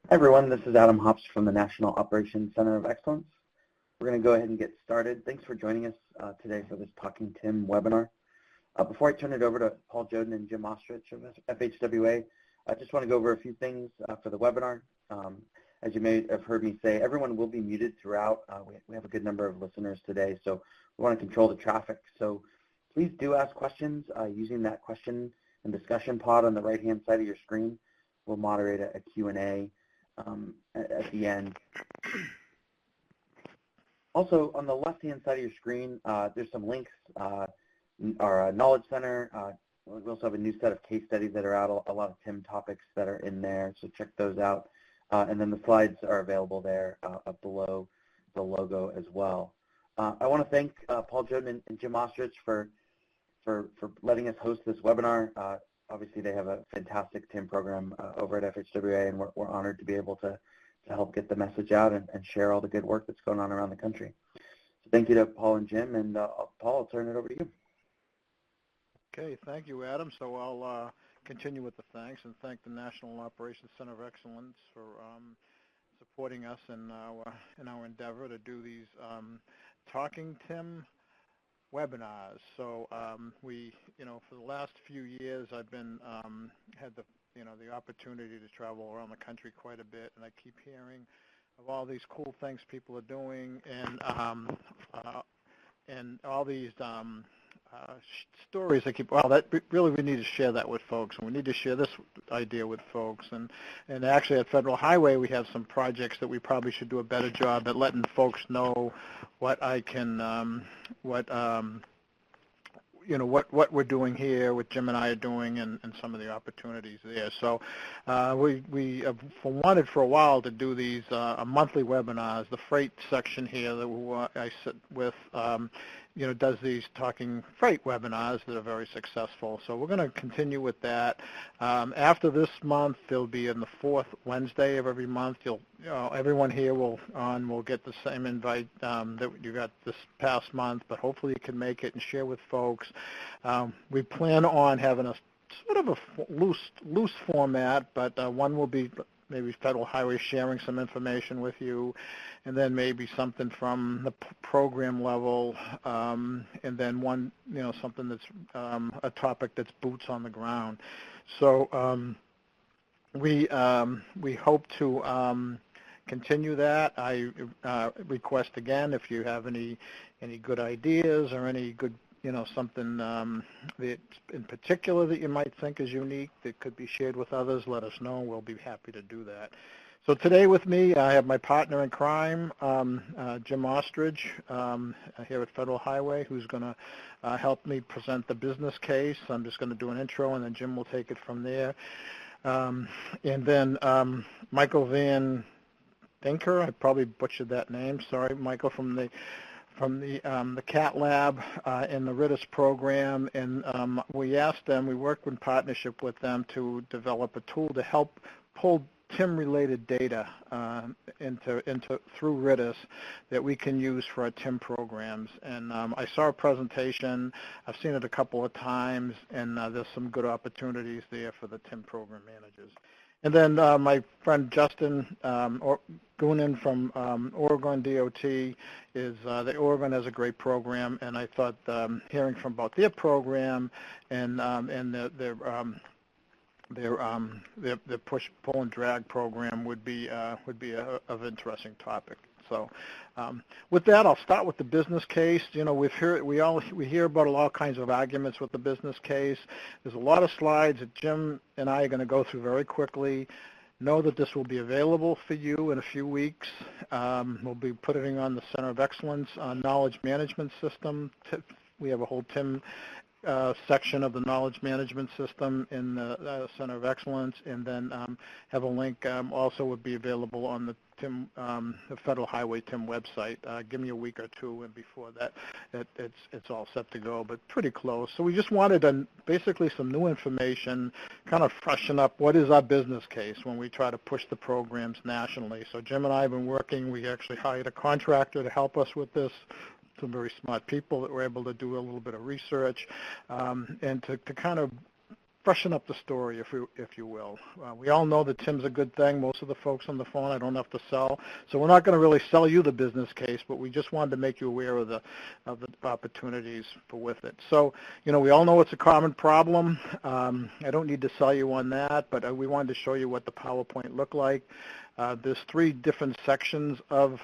Hi everyone, this is Adam Hops from the National Operations Center of Excellence. We're going to go ahead and get started. Thanks for joining us today for this Talking TIM webinar. Before I turn it over to Paul Joden and Jim Ostrich of FHWA, I just want to go over a few things for the webinar. As you may have heard me say, everyone will be muted throughout. We have a good number of listeners today, so we want to control the traffic. So please do ask questions using that question and discussion pod on the right-hand side of your screen. We'll moderate a Q&A at the end. Also, on the left-hand side of your screen, there's some links. Our Knowledge Center, we also have a new set of case studies that are out, a lot of TIM topics that are in there, so check those out. And then the slides are available there up below the logo as well. I want to thank Paul Joden and Jim Ostrich for letting us host this webinar. Obviously, they have a fantastic TIM program over at FHWA, and we're honored to be able to help get the message out and share all the good work that's going on around the country. So thank you to Paul and Jim, and Paul, I'll turn it over to you. Okay, thank you, Adam. So I'll continue with the thanks and thank the National Operations Center of Excellence for supporting us in our endeavor to do these Talking TIM webinars. So we, for the last few years, I've been had the opportunity to travel around the country quite a bit, and I keep hearing of all these cool things people are doing, and all these stories that keep. Well, that really we need to share that with folks, and we need to share this idea with folks. And actually, at Federal Highway, we have some projects that we probably should do a better job at letting folks know what I can, what we're doing here, what Jim and I are doing, and some of the opportunities there. So we have wanted for a while to do these monthly webinars. The freight section here that I sit with, does these Talking Freight webinars that are very successful. So we're going to continue with that. After this month, they'll be in the fourth Wednesday of every month. Everyone here will get the same invite that you got this past month, but hopefully you can make it and share with folks. We plan on having a sort of a loose format, but one will be maybe Federal Highway sharing some information with you, and then maybe something from the program level, and then one, something that's a topic that's boots on the ground. So we hope to continue that. I request again, if you have any good ideas or any good something that in particular that you might think is unique that could be shared with others, let us know. We'll be happy to do that. So today with me, I have my partner in crime, Jim Ostrich, here at Federal Highway, who's going to help me present the business case. I'm just going to do an intro, and then Jim will take it from there. And then Michael Van Dinker, I probably butchered that name. Sorry, Michael, from the CAT Lab in the RITIS program, and we asked them, we worked in partnership with them to develop a tool to help pull TIM-related data through RITIS that we can use for our TIM programs. And I saw a presentation, I've seen it a couple of times, and there's some good opportunities there for the TIM program managers. And then my friend Justin Goonan from Oregon DOT is, Oregon has a great program, and I thought hearing from about their program and their push, pull, and drag program would be of interesting topic. So with that, I'll start with the business case. We hear about all kinds of arguments with the business case. There's a lot of slides that Jim and I are going to go through very quickly. Know that this will be available for you in a few weeks. We'll be putting on the Center of Excellence Knowledge Management System. We have a whole TIM section of the knowledge management system in the Center of Excellence, and then have a link also would be available on the TIM, the Federal Highway TIM website. Give me a week or two, and before that, it's all set to go, but pretty close. So we just wanted basically some new information, kind of freshen up what is our business case when we try to push the programs nationally. So Jim and I have been working. We actually hired a contractor to help us with this. Some very smart people that were able to do a little bit of research and to kind of freshen up the story, if you will. We all know that Tim's a good thing. Most of the folks on the phone I don't have to sell, so we're not going to really sell you the business case, but we just wanted to make you aware of the opportunities with it. So, we all know it's a common problem. I don't need to sell you on that, but we wanted to show you what the PowerPoint looked like. There's 3 different sections of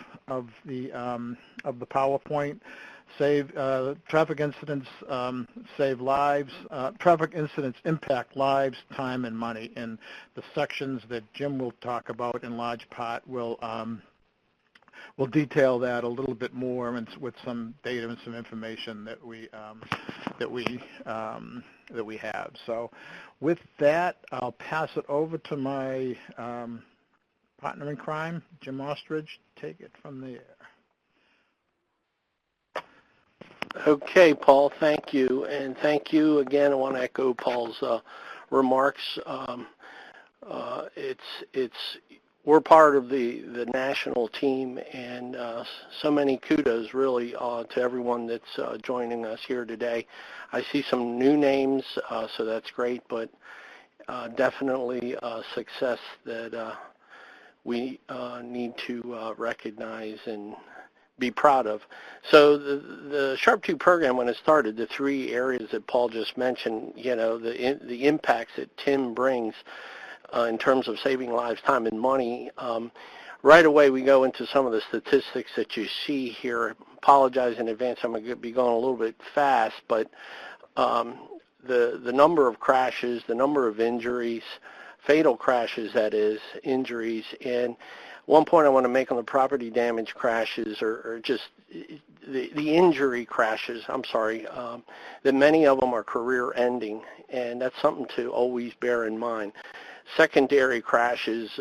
the PowerPoint. Save traffic incidents, save lives. Traffic incidents impact lives, time, and money. And the sections that Jim will talk about in large part will detail that a little bit more, and with some data and some information that we have. So, with that, I'll pass it over to my partner in crime, Jim Ostrich. Take it from there. Okay, Paul, thank you. And thank you again. I want to echo Paul's remarks. We're part of the national team, and so many kudos really to everyone that's joining us here today. I see some new names, so that's great, but definitely success that we need to recognize and be proud of. So the Sharp 2 program, when it started, the 3 areas that Paul just mentioned, the impacts that Tim brings in terms of saving lives, time, and money, right away we go into some of the statistics that you see here. Apologize in advance, I'm going to be going a little bit fast, but the number of crashes, the number of injuries, fatal crashes, that is, injuries, and one point I want to make on the property damage crashes, or just the injury crashes, that many of them are career-ending, and that's something to always bear in mind. Secondary crashes,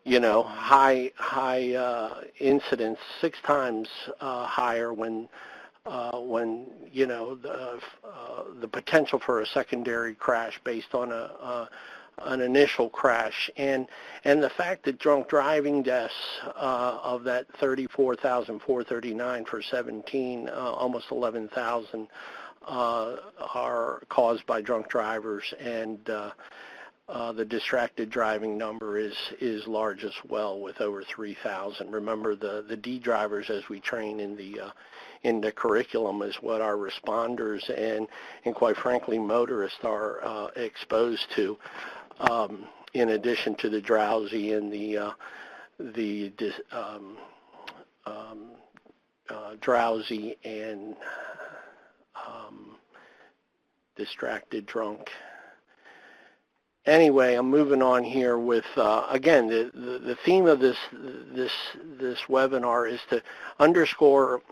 high incidents, 6 times higher when the potential for a secondary crash based on an initial crash, and the fact that drunk driving deaths of that 34,439 for 17, almost 11,000 are caused by drunk drivers, and the distracted driving number is large as well, with over 3,000. Remember, the D drivers, as we train in the curriculum, is what our responders and quite frankly motorists are exposed to, in addition to the drowsy and the drowsy and distracted drunk. Anyway, I'm moving on here with again, the theme of this webinar is to underscore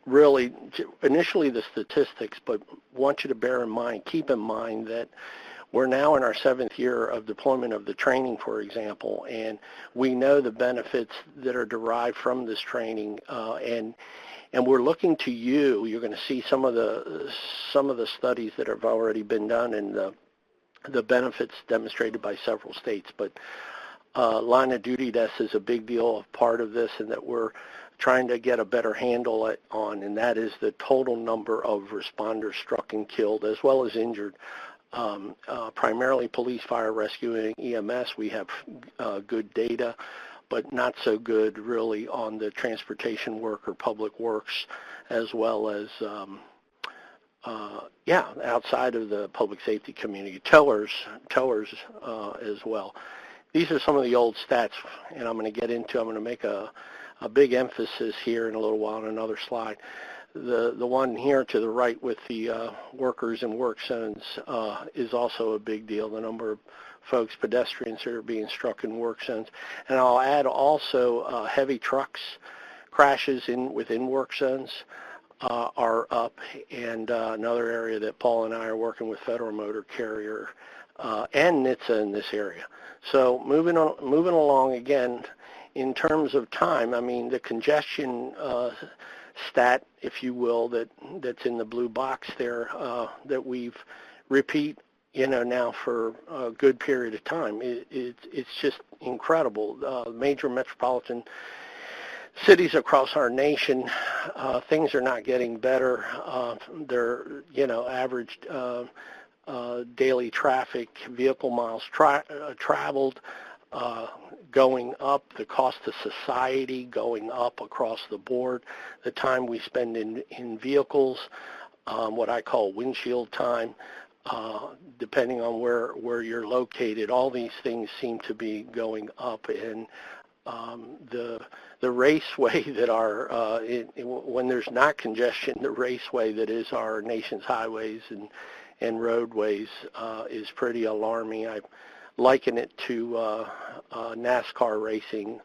really initially the statistics, but want you to keep in mind that we're now in our 7th year of deployment of the training, for example, and we know the benefits that are derived from this training, and we're looking to you. You're going to see some of the studies that have already been done, and the benefits demonstrated by several states. But line of duty deaths is a big deal, part of this, and that we're trying to get a better handle on, and that is the total number of responders struck and killed, as well as injured. Primarily police, fire, rescue, and EMS. We have good data, but not so good really on the transportation work or public works, as well as outside of the public safety community, towers as well. These are some of the old stats, and I'm going to make a big emphasis here in a little while on another slide. The one here to the right with the workers in work zones is also a big deal, the number of folks, pedestrians that are being struck in work zones. And I'll add also heavy trucks crashes within work zones are up, and another area that Paul and I are working with Federal Motor Carrier and NHTSA in this area. So moving along again, in terms of time, I mean, the congestion stat, if you will, that's in the blue box there, that we've repeat, now for a good period of time. It's just incredible. Major metropolitan cities across our nation, things are not getting better. They're, averaged daily traffic, vehicle miles traveled going up, the cost to society going up across the board, the time we spend in vehicles, what I call windshield time, depending on where you're located. All these things seem to be going up, and the raceway that when there's not congestion, the raceway that is our nation's highways and roadways is pretty alarming. I liken it to NASCAR racing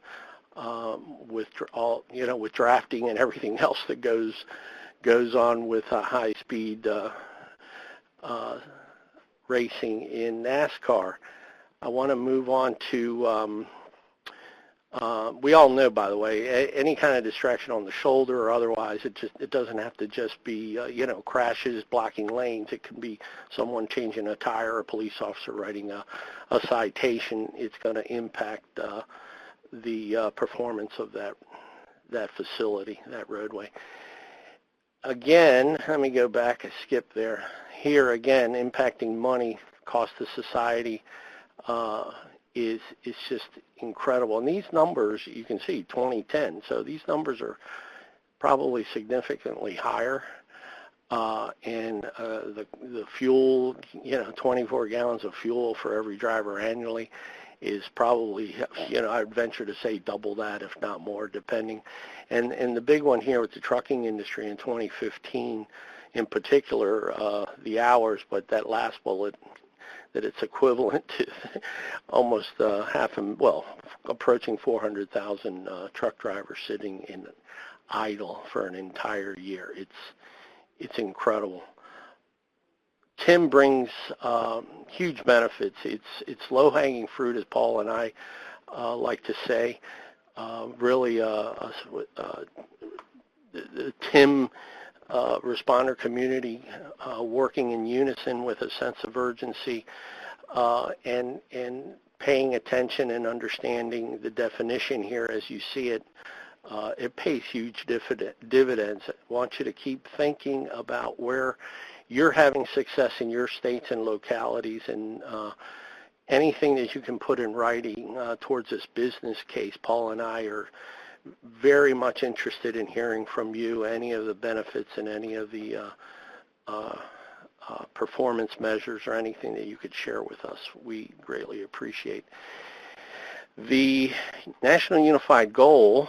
with drafting and everything else that goes on with high-speed racing in NASCAR. I want to move on to, we all know, by the way, any kind of distraction on the shoulder or otherwise, it doesn't have to just be, crashes, blocking lanes. It can be someone changing a tire, a police officer writing a citation. It's going to impact the performance of that facility, that roadway. Again, let me go back, I skipped there. Here again, impacting money, cost to society is just incredible. And these numbers, you can see 2010, so these numbers are probably significantly higher. And the fuel, 24 gallons of fuel for every driver annually is probably, I'd venture to say double that, if not more, depending. And the big one here with the trucking industry in 2015, in particular, the hours, but that last bullet, that it's equivalent to almost approaching 400,000 truck drivers sitting in idle for an entire year. It's incredible. Tim brings huge benefits. It's low-hanging fruit, as Paul and I like to say. Really, the Tim responder community working in unison with a sense of urgency and paying attention and understanding the definition here as you see it. It pays huge dividends. I want you to keep thinking about where you're having success in your states and localities, and anything that you can put in writing towards this business case. Paul and I are very much interested in hearing from you any of the benefits and any of the performance measures or anything that you could share with us. We greatly appreciate. The National Unified Goal,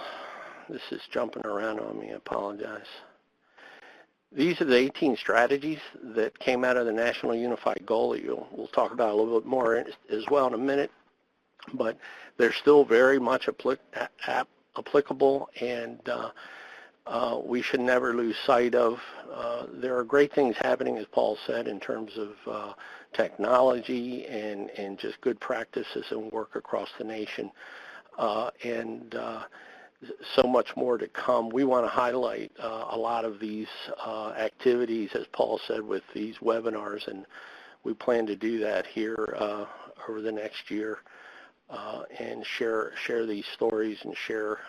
this is jumping around on me, I apologize. These are the 18 strategies that came out of the National Unified Goal that we'll talk about a little bit more as well in a minute, but they're still very much applicable, and we should never lose sight of. There are great things happening, as Paul said, in terms of technology and just good practices and work across the nation, and so much more to come. We want to highlight a lot of these activities, as Paul said, with these webinars, and we plan to do that here over the next year and share these stories and share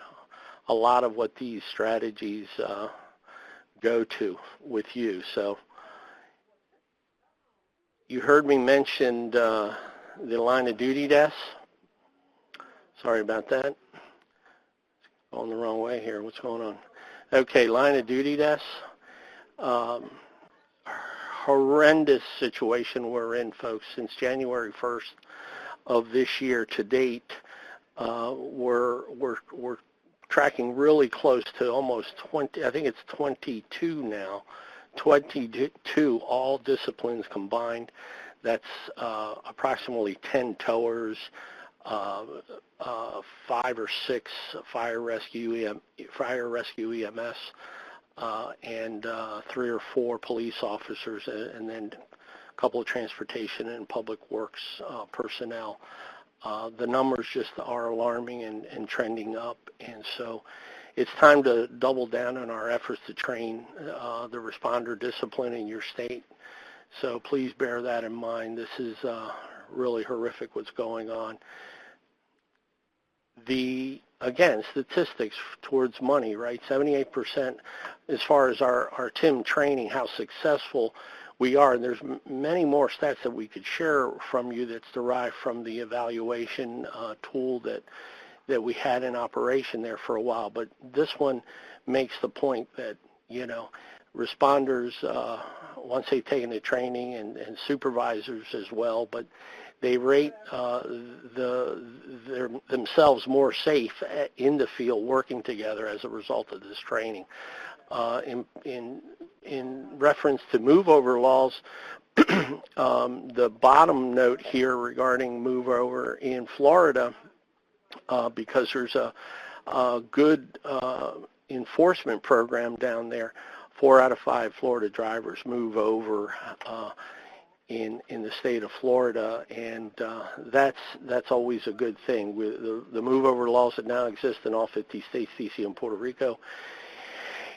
a lot of what these strategies go to with you. So you heard me mention the line of duty deaths. Sorry about that. Going the wrong way here. What's going on? Okay, line of duty deaths. Horrendous situation we're in, folks. Since January 1st of this year to date, we're tracking really close to almost 20. I think it's 22 now. 22 all disciplines combined. That's approximately 10 towers, 5 or 6 fire rescue EMS, and 3 or 4 police officers, and then a couple of transportation and public works personnel. The numbers just are alarming and trending up, and so it's time to double down on our efforts to train the responder discipline in your state. So please bear that in mind. This is really horrific what's going on. Again, statistics towards money, right? 78% as far as our TIM training, how successful we are, and there's many more stats that we could share from you that's derived from the evaluation tool that we had in operation there for a while. But this one makes the point that, you know, responders, once they've taken the training, and supervisors as well, but they rate themselves more safe in the field working together as a result of this training. In reference to move-over laws, the bottom note here regarding move-over in Florida, because there's a good enforcement program down there, 4 out of 5 Florida drivers move over in the state of Florida, and that's always a good thing. With the move-over laws that now exist in all 50 states, D.C., and Puerto Rico,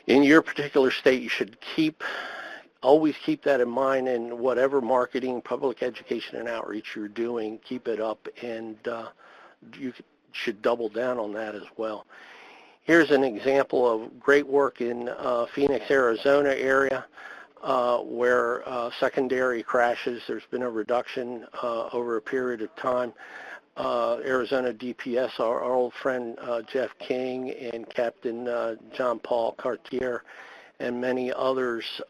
in your particular state, you should always keep that in mind, in whatever marketing, public education, and outreach you're doing. Keep it up, and you should double down on that as well. Here's an example of great work in Phoenix, Arizona area, where secondary crashes, there's been a reduction over a period of time. Arizona DPS, our old friend Jeff King and Captain John Paul Cartier and many others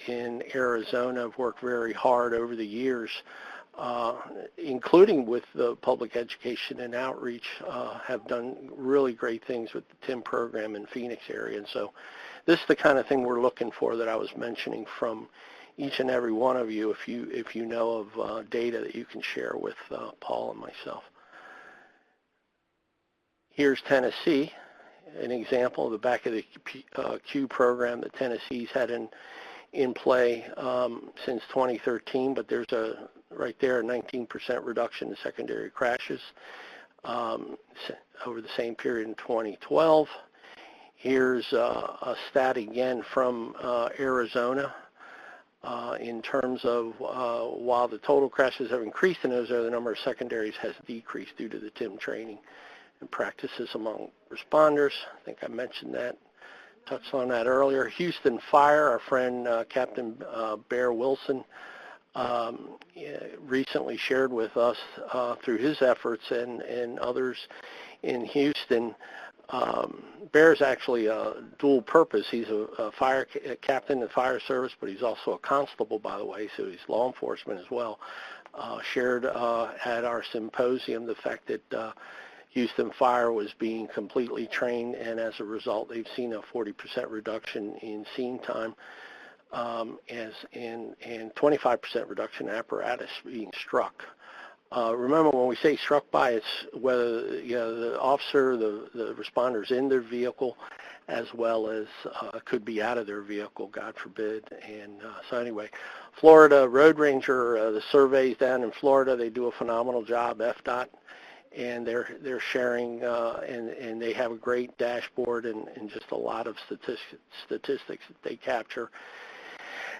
in Arizona have worked very hard over the years, including with the public education and outreach, have done really great things with the TIM program in Phoenix area. And so this is the kind of thing we're looking for that I was mentioning from each and every one of you, if you know of data that you can share with Paul and myself. Here's Tennessee, an example of the back of the queue program that Tennessee's had in play since 2013, but there's right there a 19% reduction in secondary crashes over the same period in 2012. Here's a stat again from Arizona. In terms of while the total crashes have increased in those areas, the number of secondaries has decreased due to the TIM training and practices among responders. I think I mentioned that, touched on that earlier. Houston Fire, our friend Captain Bear Wilson recently shared with us through his efforts and others in Houston. Bear's actually a dual purpose. He's a fire captain in the fire service, but he's also a constable, by the way, so he's law enforcement as well. Shared at our symposium the fact that Houston Fire was being completely trained, and as a result, they've seen a 40% reduction in scene time, and 25% reduction in apparatus being struck. Remember, when we say struck by, it's whether the officer, the responders in their vehicle, as well as could be out of their vehicle, God forbid. And so anyway, Florida Road Ranger, the surveys down in Florida, they do a phenomenal job, FDOT, and they're sharing, and they have a great dashboard and just a lot of statistics that they capture.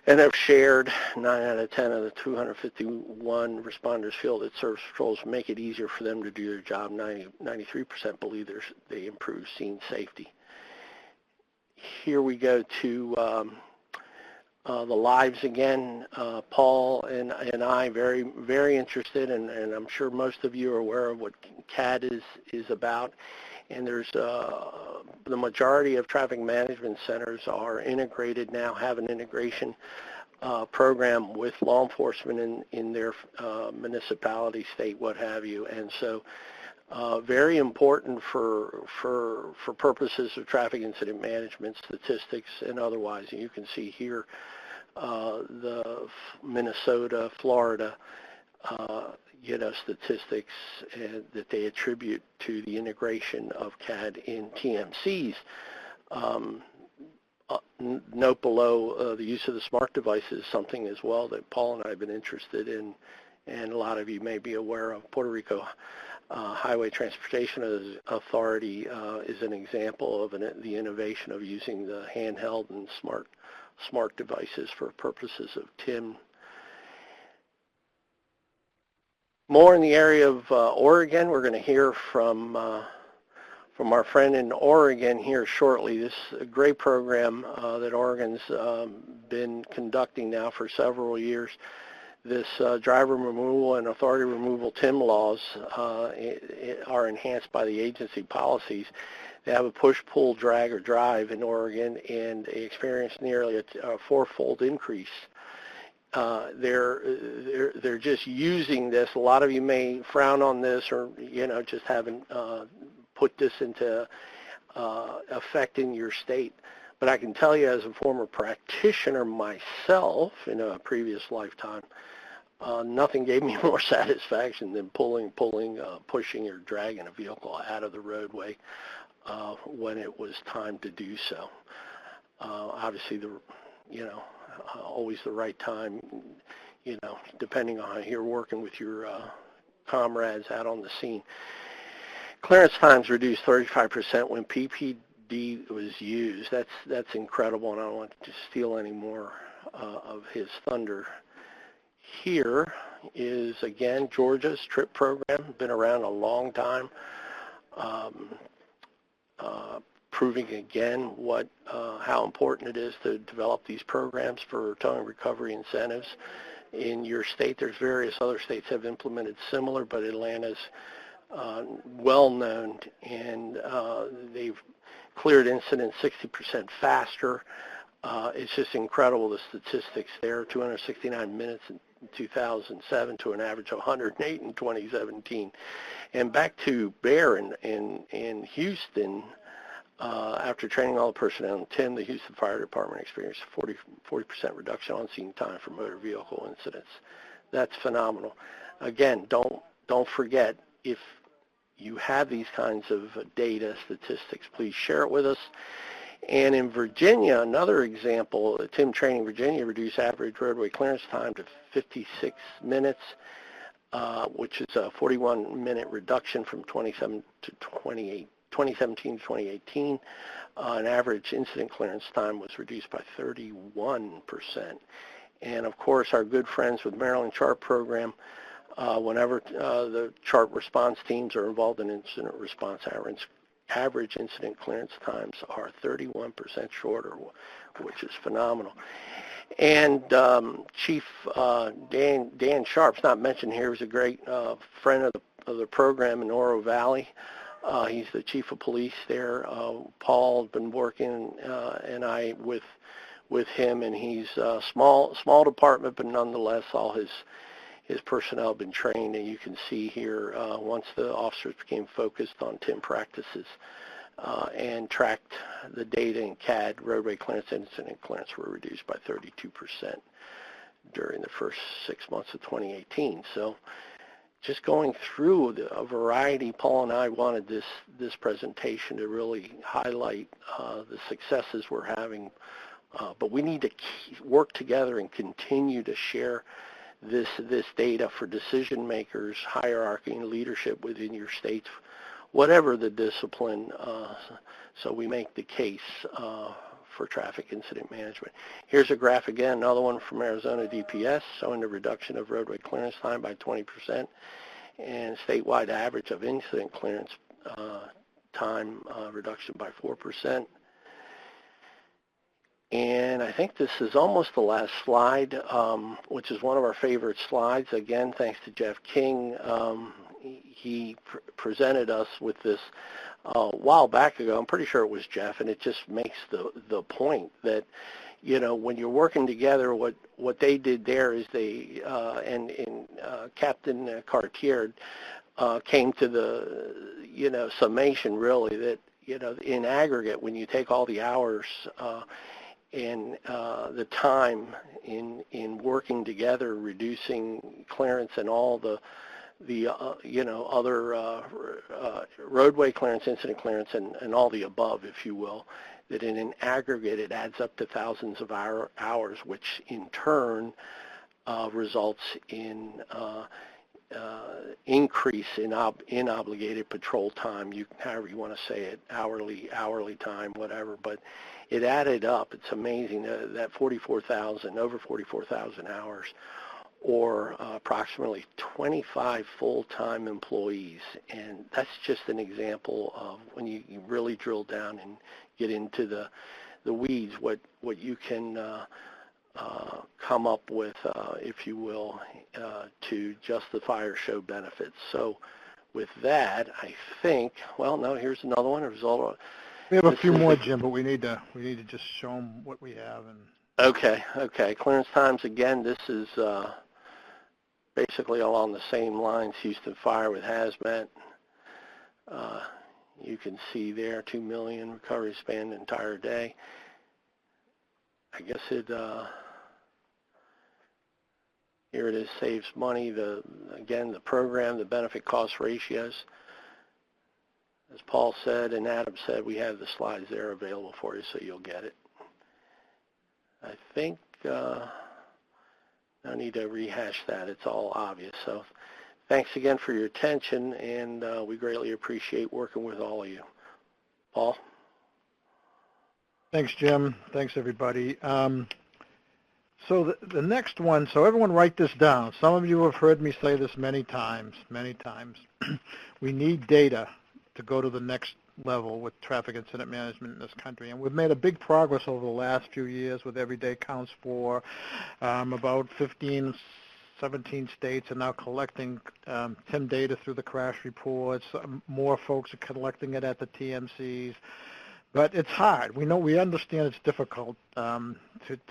And have shared 9 out of 10 of the 251 responders feel that service patrols make it easier for them to do their job. 93% believe they improve scene safety. Here we go to the lives again. Paul and I very, very interested, and I'm sure most of you are aware of what CAD is about. And there's the majority of traffic management centers are integrated now, have an integration program with law enforcement in their municipality, state, what have you. And so very important for purposes of traffic incident management, statistics, and otherwise. And you can see here the Minnesota, Florida, statistics that they attribute to the integration of CAD in TMCs. Note below the use of the smart devices, something as well that Paul and I have been interested in, and a lot of you may be aware of. Puerto Rico Highway Transportation Authority is an example of the innovation of using the handheld and smart devices for purposes of TIM. More in the area of Oregon, we're going to hear from from our friend in Oregon here shortly. This is a great program that Oregon's been conducting now for several years. This driver removal and authority removal TIM laws are enhanced by the agency policies. They have a push, pull, drag, or drive in Oregon, and they experienced nearly a fourfold increase. They're just using this. A lot of you may frown on this, or just haven't put this into effect in your state. But I can tell you, as a former practitioner myself in a previous lifetime, nothing gave me more satisfaction than pushing or dragging a vehicle out of the roadway when it was time to do so. Obviously, always the right time, depending on how you're working with your comrades out on the scene. Clearance times reduced 35% when PPD was used. That's incredible, and I don't want to steal any more of his thunder. Here is, again, Georgia's TRIP program, been around a long time, proving again how important it is to develop these programs for towing recovery incentives in your state. There's various other states have implemented similar, but Atlanta's well known, and they've cleared incidents 60% faster. It's just incredible, the statistics there. 269 minutes in 2007 to an average of 108 in 2017. And back to Bear in Houston, after training all the personnel in TIM, the Houston Fire Department experienced a 40% reduction on scene time for motor vehicle incidents. That's phenomenal. Again, don't forget, if you have these kinds of data, statistics, please share it with us. And in Virginia, another example, TIM training Virginia reduced average roadway clearance time to 56 minutes, which is a 41-minute reduction from 2017 to 2018. An average incident clearance time was reduced by 31%. And of course, our good friends with Maryland CHART program, whenever the CHART response teams are involved in incident response, average incident clearance times are 31% shorter, which is phenomenal. And Chief Dan Sharp's not mentioned here. He's a great friend of the program in Oro Valley. He's the chief of police there. Paul has been working and I with him, and he's a small department, but nonetheless, all his personnel have been trained, and you can see here once the officers became focused on TIM practices and tracked the data in CAD, roadway clearance, incident clearance were reduced by 32% during the first 6 months of 2018. So just going through a variety, Paul and I wanted this presentation to really highlight the successes we're having, but we need to work together and continue to share this data for decision makers, hierarchy, and leadership within your states, whatever the discipline, so we make the case for traffic incident management. Here's a graph again, another one from Arizona DPS, showing the reduction of roadway clearance time by 20% and statewide average of incident clearance time reduction by 4%. And I think this is almost the last slide, which is one of our favorite slides. Again, thanks to Jeff King. He presented us with this a while back ago. I'm pretty sure it was Jeff, and it just makes the point that, when you're working together, what they did there is they, and Captain Cartier came to the, summation really that, in aggregate, when you take all the hours and the time in working together, reducing clearance and all the other roadway clearance, incident clearance, and all the above, if you will, that in an aggregate it adds up to thousands of hours, which in turn results in increase in obligated patrol time, however you want to say it, hourly time, whatever, but it added up. It's amazing that over 44,000 hours, or approximately 25 full-time employees. And that's just an example of when you really drill down and get into the weeds, what you can come up with, if you will, to justify or show benefits. So with that, I think, well, no, here's another one. We have a few more, Jim, but we need to just show them what we have. And Okay. Clearance times, again, this is basically along the same lines, Houston Fire with hazmat. You can see there 2 million recovery span the entire day. I guess here it is, saves money. Again, the program, the benefit cost ratios. As Paul said and Adam said, we have the slides there available for you, so you'll get it. I think no need to rehash that. It's all obvious. So thanks again for your attention, and we greatly appreciate working with all of you. Paul? Thanks, Jim. Thanks, everybody. So the next one, so everyone write this down. Some of you have heard me say this many times. We need data to go to the next level with traffic incident management in this country. And we've made a big progress over the last few years with Everyday Counts for about 15, 17 states are now collecting TIM data through the crash reports. More folks are collecting it at the TMCs. But it's hard. We understand it's difficult to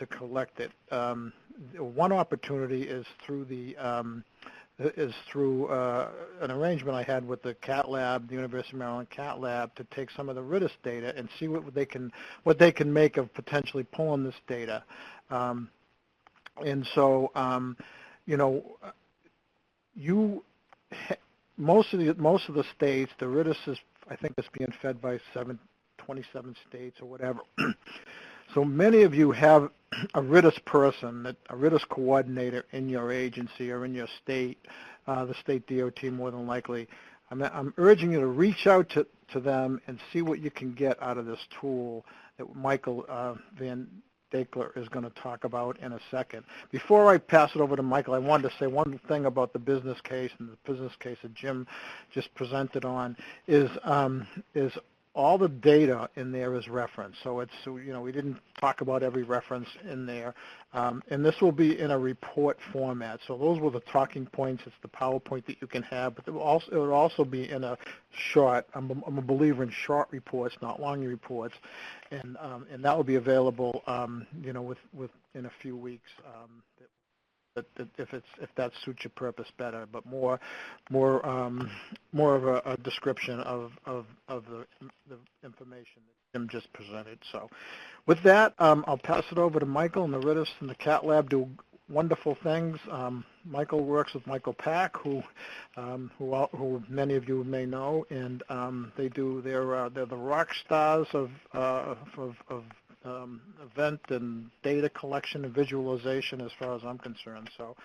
collect it. One opportunity is through an arrangement I had with the CAT Lab, the University of Maryland CAT Lab, to take some of the RITIS data and see what they can make of potentially pulling this data. And so, most of the states, the RITIS is, I think, is being fed by 27 states or whatever. So many of you have a RITIS person, a RITIS coordinator in your agency or in your state, the state DOT more than likely. I'm urging you to reach out to them and see what you can get out of this tool that Michael Van Dakler is going to talk about in a second. Before I pass it over to Michael, I wanted to say one thing about the business case, and the business case that Jim just presented on is all the data in there is referenced. So we didn't talk about every reference in there. And this will be in a report format. So those were the talking points. It's the PowerPoint that you can have, but it will also be in a short, I'm a believer in short reports, not long reports. And that will be available, in a few weeks. If that suits your purpose better, but more of a description of the information that Jim just presented. So, with that, I'll pass it over to Michael. And the RITIS and the CAT Lab do wonderful things. Michael works with Michael Pack, who many of you may know, and they're the rock stars of event and data collection and visualization as far as I'm concerned. So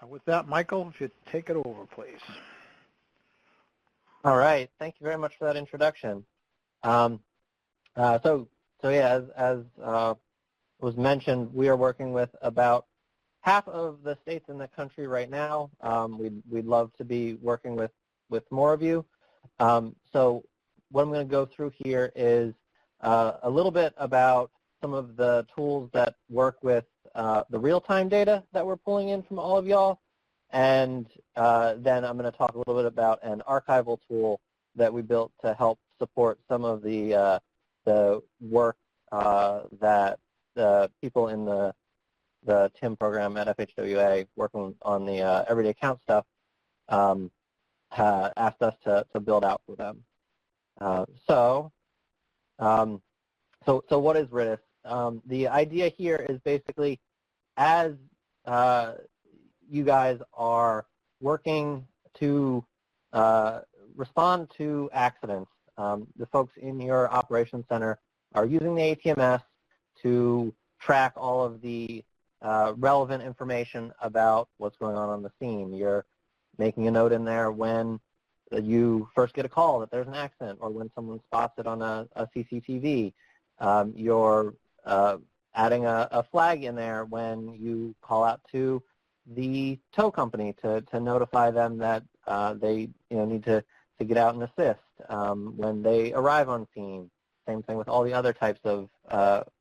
with that, Michael, if you take it over, please. All right. Thank you very much for that introduction. So yeah, as was mentioned, we are working with about half of the states in the country right now. We'd love to be working with more of you. So what I'm going to go through here is a little bit about some of the tools that work with the real-time data that we're pulling in from all of y'all. And then I'm going to talk a little bit about an archival tool that we built to help support some of the work that the people in the TIM program at FHWA working on the everyday count stuff asked us to build out for them. So what is RITIS? The idea here is basically as you guys are working to respond to accidents, the folks in your operations center are using the ATMS to track all of the relevant information about what's going on the scene. You're making a note in there when you first get a call that there's an accident or when someone spots it on a CCTV. You're adding a flag in there when you call out to the tow company to notify them that they need to get out and assist when they arrive on scene. Same thing with all the other types of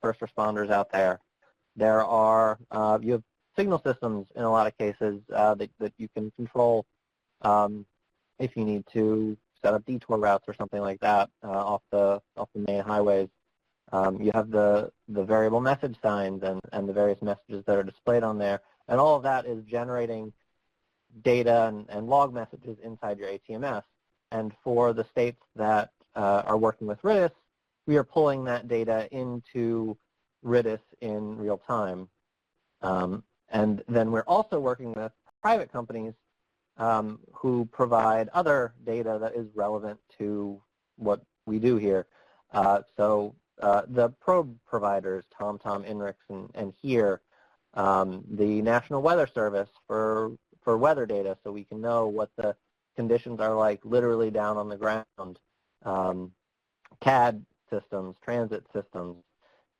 first responders out there. There are you have signal systems in a lot of cases that you can control if you need to set up detour routes or something like that off the main highways. You have the variable message signs and the various messages that are displayed on there, and all of that is generating data and log messages inside your ATMS. And for the states that are working with RITIS, we are pulling that data into RITIS in real time. And then we're also working with private companies who provide other data that is relevant to what we do here. So the probe providers, TomTom, INRIX, and HERE, the National Weather Service for weather data so we can know what the conditions are like literally down on the ground, CAD systems, transit systems.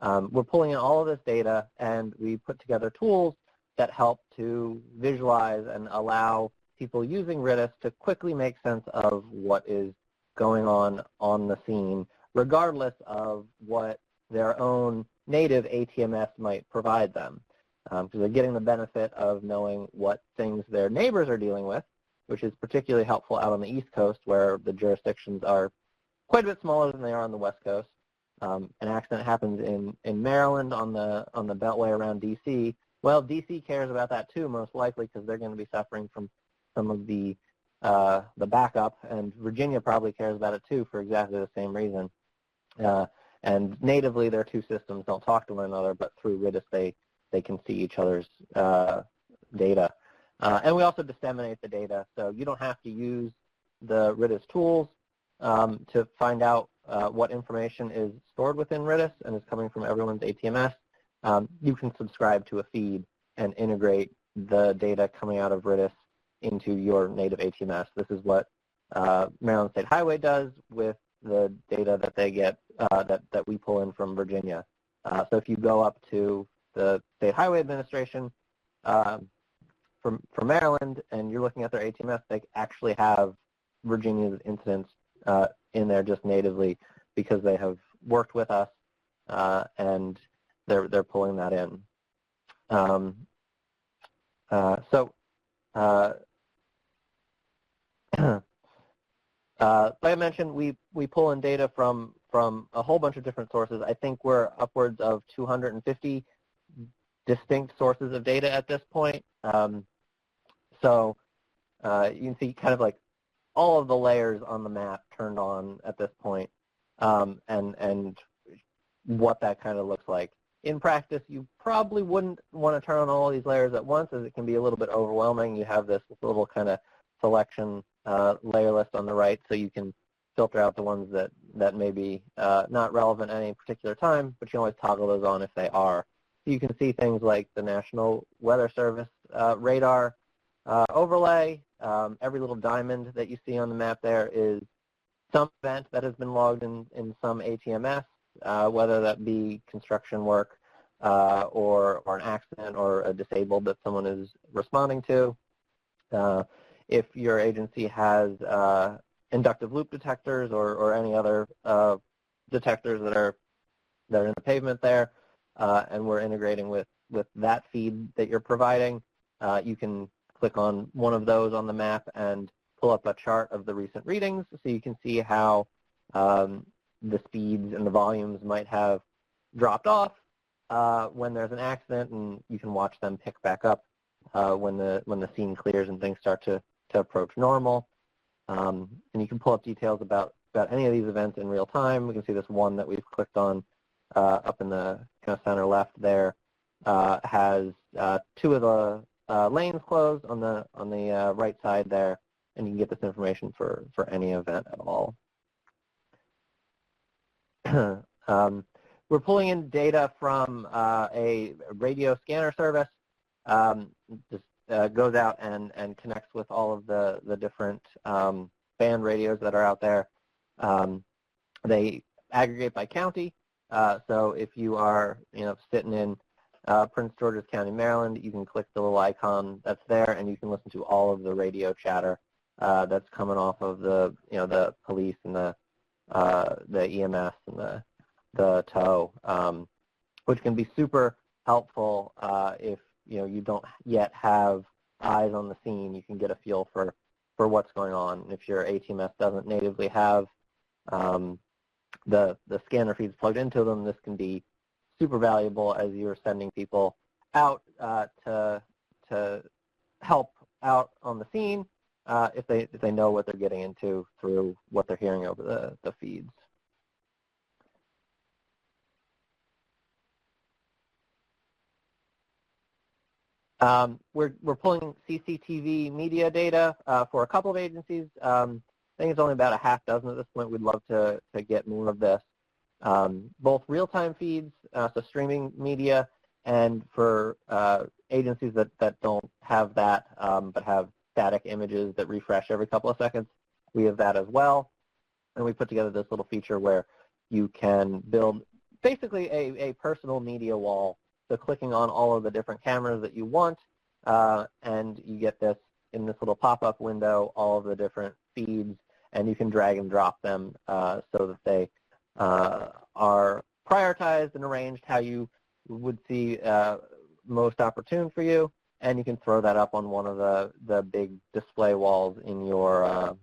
We're pulling in all of this data, and we put together tools that help to visualize and allow people using RITIS to quickly make sense of what is going on the scene, regardless of what their own native ATMS might provide them. Because they're getting the benefit of knowing what things their neighbors are dealing with, which is particularly helpful out on the East Coast where the jurisdictions are quite a bit smaller than they are on the West Coast. An accident happens in Maryland on the Beltway around D.C. Well, D.C. cares about that too, most likely, because they're going to be suffering from some of the backup, and Virginia probably cares about it too for exactly the same reason. And natively, their two systems don't talk to one another, but through RITIS, they can see each other's data. And we also disseminate the data, so you don't have to use the RITIS tools to find out what information is stored within RITIS and is coming from everyone's ATMS. You can subscribe to a feed and integrate the data coming out of RITIS into your native ATMS. This is what Maryland State Highway does with the data that they get that we pull in from Virginia. So if you go up to the State Highway Administration from Maryland and you're looking at their ATMS, they actually have Virginia's incidents in there just natively because they have worked with us and they're pulling that in. Like I mentioned, we pull in data from a whole bunch of different sources. I think we're upwards of 250 distinct sources of data at this point. So you can see kind of like all of the layers on the map turned on at this point, and what that kind of looks like. In practice, you probably wouldn't want to turn on all these layers at once, as it can be a little bit overwhelming. You have this little kind of selection layer list on the right, so you can filter out the ones that may be not relevant at any particular time, but you can always toggle those on if they are. So you can see things like the National Weather Service radar overlay. Every little diamond that you see on the map there is some event that has been logged in some ATMS, whether that be construction work or an accident or a disabled that someone is responding to. If your agency has inductive loop detectors or any other detectors that are in the pavement there, and we're integrating with that feed that you're providing, you can click on one of those on the map and pull up a chart of the recent readings so you can see how the speeds and the volumes might have dropped off when there's an accident, and you can watch them pick back up when the scene clears and things start to approach normal. And you can pull up details about any of these events in real time. We can see this one that we've clicked on up in the kind of center left there has two of the lanes closed on the right side there, and you can get this information for any event at all. We're pulling in data from a radio scanner service. This goes out and connects with all of the different band radios that are out there. They aggregate by county. So if you are sitting in Prince George's County, Maryland, you can click the little icon that's there, and you can listen to all of the radio chatter that's coming off of the the police and the EMS and the tow, which can be super helpful if you don't yet have eyes on the scene. You can get a feel for what's going on. If your ATMS doesn't natively have the scanner feeds plugged into them, this can be super valuable as you're sending people out to help out on the scene if they know what they're getting into through what they're hearing over the feeds. We're pulling CCTV Media data for a couple of agencies. I think it's only about a half dozen at this point. We'd love to get more of this. Both real-time feeds, so streaming media, and for agencies that don't have that but have static images that refresh every couple of seconds, we have that as well. And we put together this little feature where you can build basically a personal media wall. So clicking on all of the different cameras that you want, and you get this in this little pop-up window, all of the different feeds, and you can drag and drop them so that they are prioritized and arranged how you would see most opportune for you, and you can throw that up on one of the big display walls in your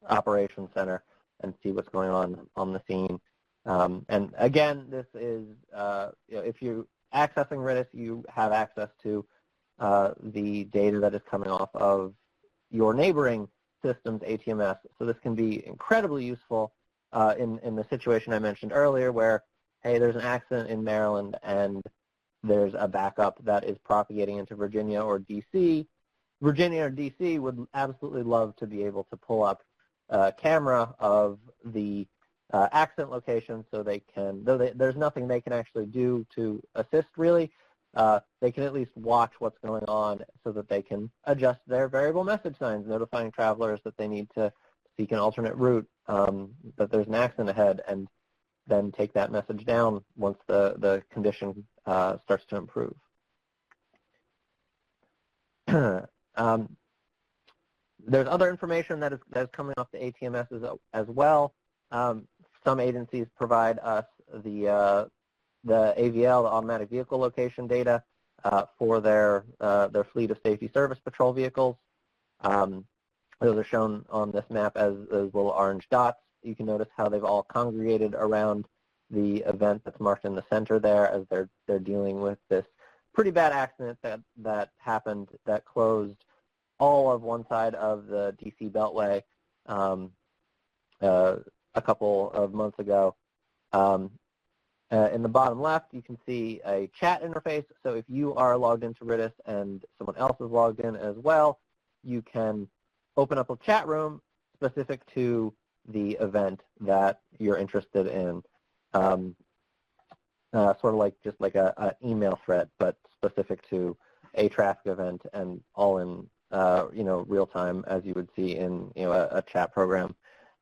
operations center and see what's going on the scene. And again, this is, if you're accessing RITIS, you have access to the data that is coming off of your neighboring system's ATMS. So this can be incredibly useful in the situation I mentioned earlier where, hey, there's an accident in Maryland and there's a backup that is propagating into Virginia or D.C. Virginia or D.C. would absolutely love to be able to pull up a camera of the accident location so they can, though there's nothing they can actually do to assist really, they can at least watch what's going on so that they can adjust their variable message signs, notifying travelers that they need to seek an alternate route, that there's an accident ahead, and then take that message down once the condition starts to improve. There's other information that is coming off the ATMS as well. Some agencies provide us the AVL, the automatic vehicle location data, for their fleet of safety service patrol vehicles. Those are shown on this map as little orange dots. You can notice how they've all congregated around the event that's marked in the center there as they're dealing with this pretty bad accident that happened that closed all of one side of the DC Beltway a couple of months ago. In the bottom left, you can see a chat interface. So if you are logged into RITIS and someone else is logged in as well, you can open up a chat room specific to the event that you're interested in. Sort of like just like an email thread, but specific to a traffic event and all in real time as you would see in a chat program.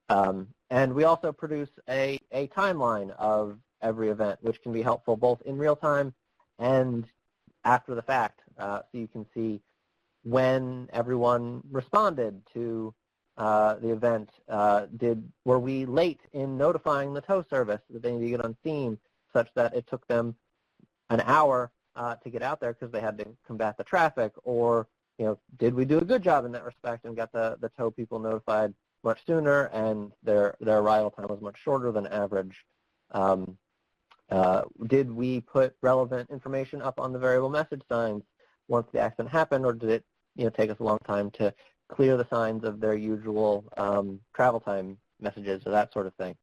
And we also produce a timeline of every event, which can be helpful both in real time and after the fact. So you can see when everyone responded to the event. Were we late in notifying the tow service that they need to get on scene, such that it took them an hour to get out there because they had to combat the traffic? Or did we do a good job in that respect and got the tow people notified much sooner and their arrival time was much shorter than average? Did we put relevant information up on the variable message signs once the accident happened, or did it take us a long time to clear the signs of their usual travel time messages or that sort of thing?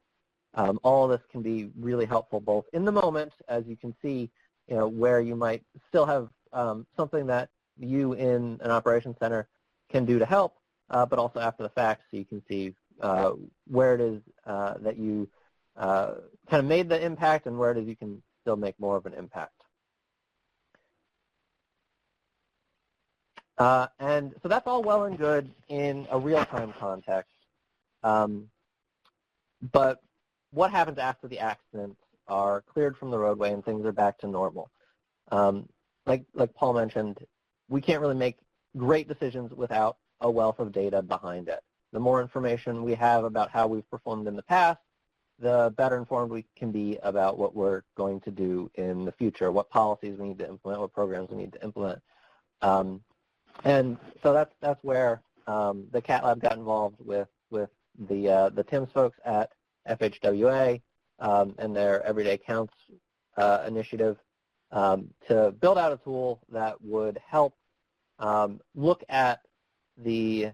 All of this can be really helpful both in the moment, as you can see, where you might still have something that you in an operations center can do to help, but also after the fact, so you can see where it is that you kind of made the impact and where it is you can still make more of an impact. And so that's all well and good in a real-time context. But what happens after the accident are cleared from the roadway and things are back to normal. Like Paul mentioned, we can't really make great decisions without a wealth of data behind it. The more information we have about how we've performed in the past, the better informed we can be about what we're going to do in the future, what policies we need to implement, what programs we need to implement. And so that's where the CAT Lab got involved with the TIMS folks at FHWA and their Everyday Counts initiative to build out a tool that would help look at the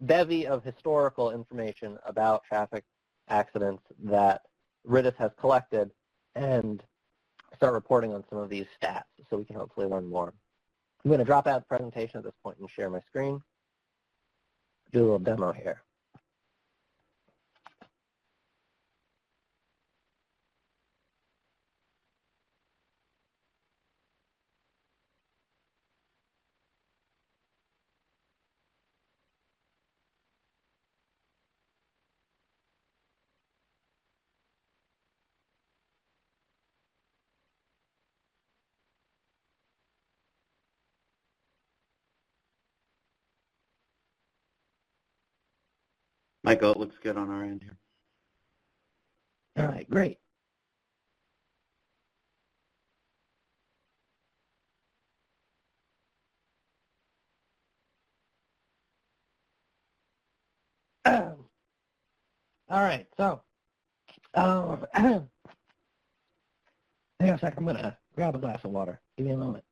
bevy of historical information about traffic accidents that RITIS has collected and start reporting on some of these stats so we can hopefully learn more. I'm going to drop out the presentation at this point and share my screen. Do a little demo here. Michael, it looks good on our end here. All right, great. All right, so hang on a second. I'm going to grab a glass of water. Give me a moment.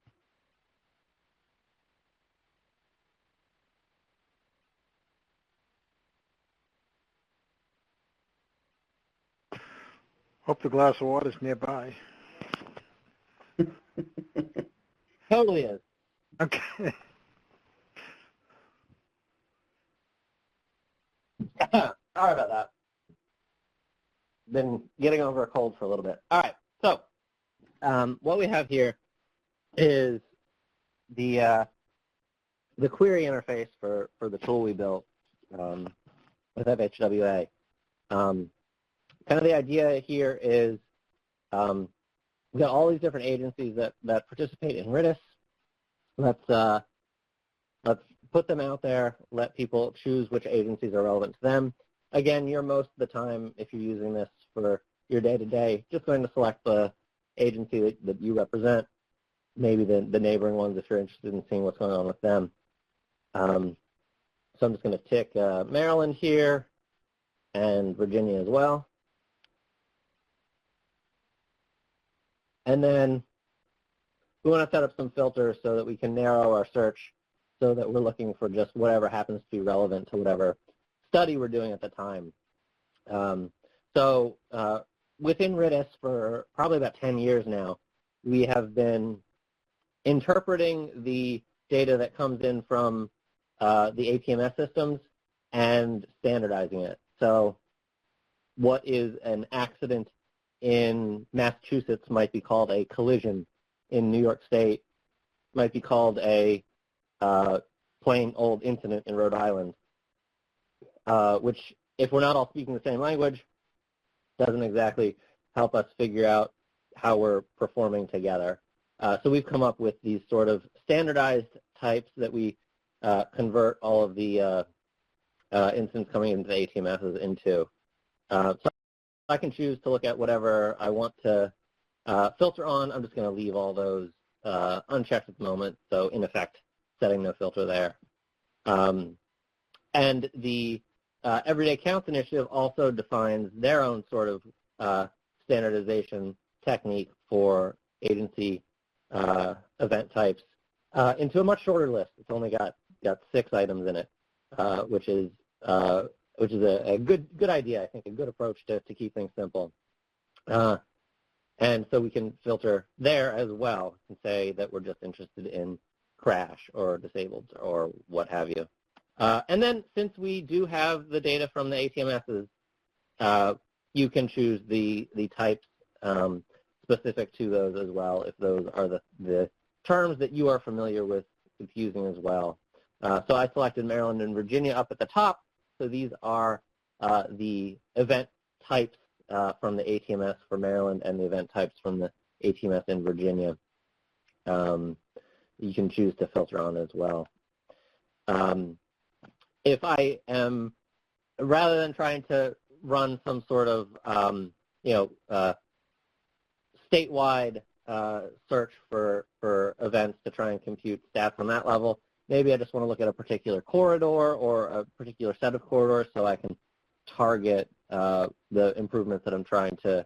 Hope the glass of water's nearby. Totally is. Okay. Sorry about that. Been getting over a cold for a little bit. All right, so what we have here is the query interface for the tool we built with FHWA. Kind of the idea here is we've got all these different agencies that participate in RITIS. Let's put them out there, let people choose which agencies are relevant to them. Again, you're most of the time, if you're using this for your day-to-day, just going to select the agency that you represent, maybe the neighboring ones if you're interested in seeing what's going on with them. So I'm just going to tick Maryland here and Virginia as well. And then we want to set up some filters so that we can narrow our search so that we're looking for just whatever happens to be relevant to whatever study we're doing at the time. So within RITIS for probably about 10 years now, we have been interpreting the data that comes in from the ATMS systems and standardizing it. So what is an accident in Massachusetts might be called a collision. In New York State might be called a plain old incident in Rhode Island, which, if we're not all speaking the same language, doesn't exactly help us figure out how we're performing together. So we've come up with these sort of standardized types that we convert all of the incidents coming into the ATMSs into. So I can choose to look at whatever I want to filter on. I'm just going to leave all those unchecked at the moment, so in effect, setting no filter there. And the Everyday Counts initiative also defines their own sort of standardization technique for agency event types into a much shorter list. It's only got 6 items in it, which is a good idea, I think, a good approach to keep things simple. And so we can filter there as well and say that we're just interested in crash or disabled or what have you. And then since we do have the data from the ATMSs, you can choose the types specific to those as well if those are the terms that you are familiar with using as well. So I selected Maryland and Virginia up at the top. So these are the event types from the ATMS for Maryland and the event types from the ATMS in Virginia. You can choose to filter on as well. If I am, rather than trying to run some sort of, statewide search for events to try and compute stats on that level, maybe I just want to look at a particular corridor or a particular set of corridors so I can target the improvements that I'm trying to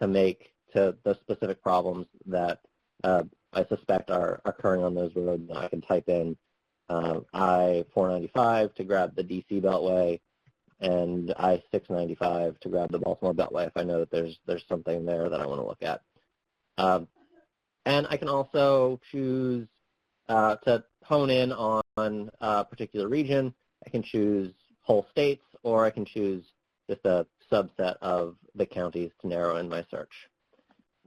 make to the specific problems that I suspect are occurring on those roads. I can type in I-495 to grab the DC Beltway and I-695 to grab the Baltimore Beltway if I know that there's something there that I want to look at. And I can also choose to hone in on a particular region. I can choose whole states, or I can choose just a subset of the counties to narrow in my search.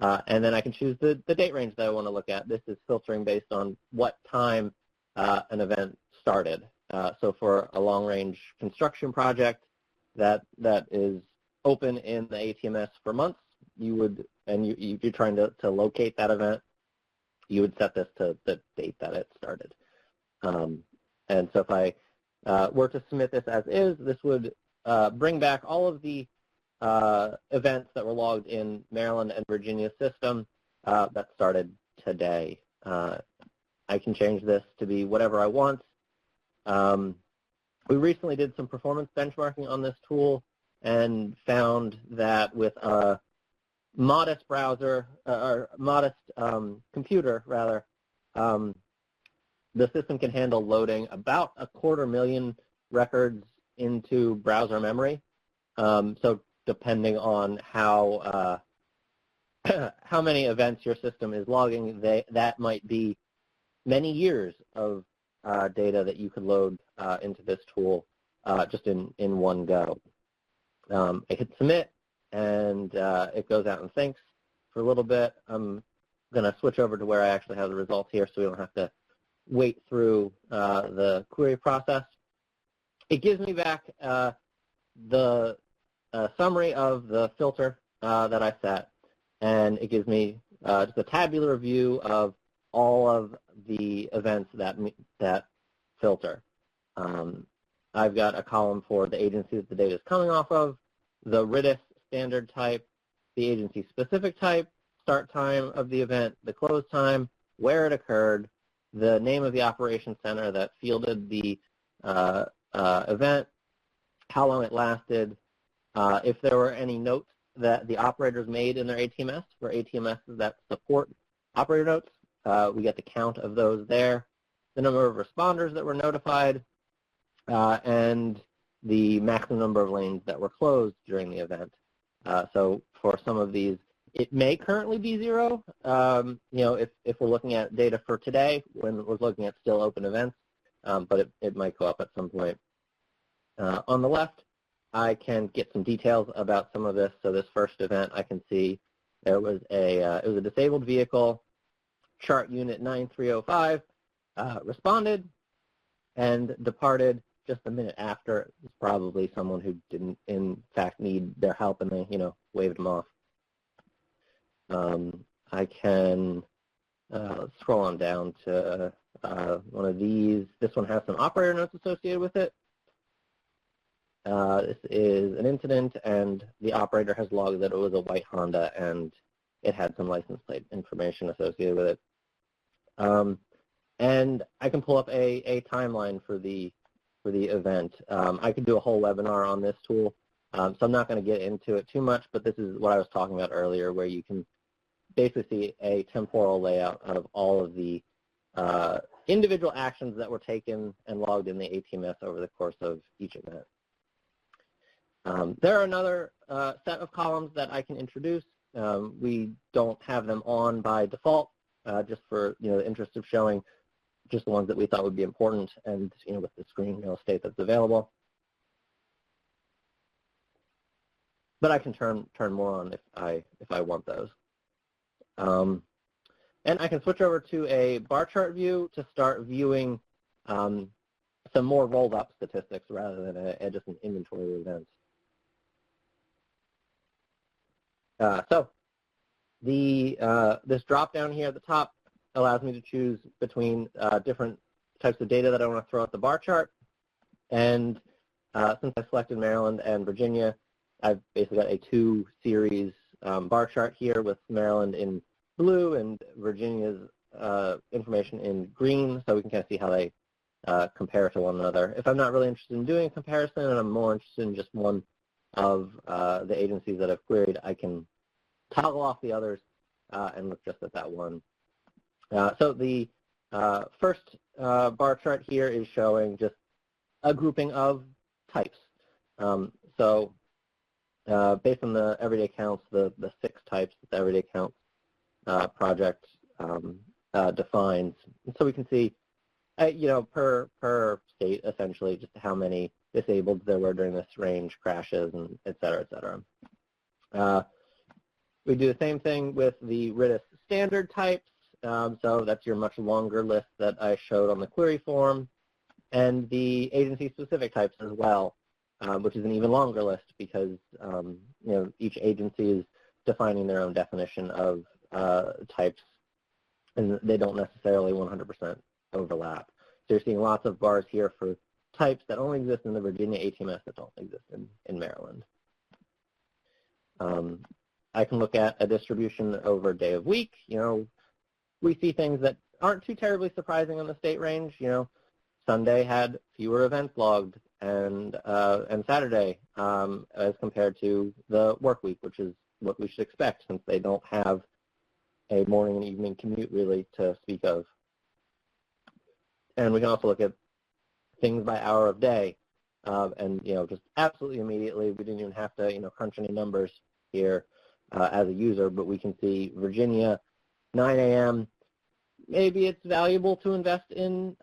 And then I can choose the date range that I want to look at. This is filtering based on what time an event started. So for a long-range construction project that is open in the ATMS for months, you would, and you're trying to locate that event, you would set this to the date that it started. And so if I were to submit this as is, this would bring back all of the events that were logged in Maryland and Virginia's system that started today. I can change this to be whatever I want. We recently did some performance benchmarking on this tool and found that with a modest browser, or modest computer, rather, the system can handle loading about 250,000 records into browser memory. So depending on how how many events your system is logging, that might be many years of data that you could load into this tool just in one go. I hit submit, and it goes out and thinks for a little bit. I'm going to switch over to where I actually have the results here so we don't have to wait through the query process. It gives me back the summary of the filter that I set, and it gives me just a tabular view of all of the events that filter. I've got a column for the agency that the data is coming off of, the RITIS standard type, the agency-specific type, start time of the event, the close time, where it occurred, the name of the operations center that fielded the event, how long it lasted, if there were any notes that the operators made in their ATMS, or ATMSs that support operator notes. We get the count of those there, the number of responders that were notified, and the maximum number of lanes that were closed during the event. So for some of these, it may currently be 0. If we're looking at data for today, when we're looking at still open events, but it might go up at some point. On the left, I can get some details about some of this. So this first event, I can see there was it was a disabled vehicle. Chart unit 9305 responded and departed just a minute after. It was probably someone who didn't, in fact, need their help, and they, waved them off. I can let's scroll on down to one of these. This one has some operator notes associated with it. This is an incident, and the operator has logged that it was a white Honda, and it had some license plate information associated with it. And I can pull up a timeline for the event. I could do a whole webinar on this tool, so I'm not going to get into it too much, but this is what I was talking about earlier, where you can basically see a temporal layout of all of the individual actions that were taken and logged in the ATMS over the course of each event. There are another set of columns that I can introduce. We don't have them on by default, just for the interest of showing just the ones that we thought would be important, and with the screen real estate that's available. But I can turn more on if I want those. And I can switch over to a bar chart view to start viewing some more rolled up statistics rather than just an inventory of events. So this drop down here at the top allows me to choose between different types of data that I want to throw at the bar chart. And since I selected Maryland and Virginia, I've basically got a 2-series bar chart here with Maryland in blue and Virginia's information in green, so we can kind of see how they compare to one another. If I'm not really interested in doing a comparison and I'm more interested in just one of the agencies that I've queried, I can toggle off the others and look just at that one. So the first bar chart here is showing just a grouping of types. So based on the everyday counts, the 6 types that the everyday counts project defines. And so we can see, per state, essentially, just how many disabled there were during this range, crashes, and et cetera, et cetera. We do the same thing with the RITIS standard types. So that's your much longer list that I showed on the query form, and the agency-specific types as well, which is an even longer list because each agency is defining their own definition of types, and they don't necessarily 100% overlap. So you're seeing lots of bars here for types that only exist in the Virginia ATMS that don't exist in Maryland. I can look at a distribution over day of week. We see things that aren't too terribly surprising on the state range. Sunday had fewer events logged, and Saturday as compared to the work week, which is what we should expect since they don't have a morning and evening commute really to speak of. And we can also look at things by hour of day, and just absolutely immediately, we didn't even have to crunch any numbers here as a user, but we can see Virginia, 9 a.m. Maybe it's valuable to invest in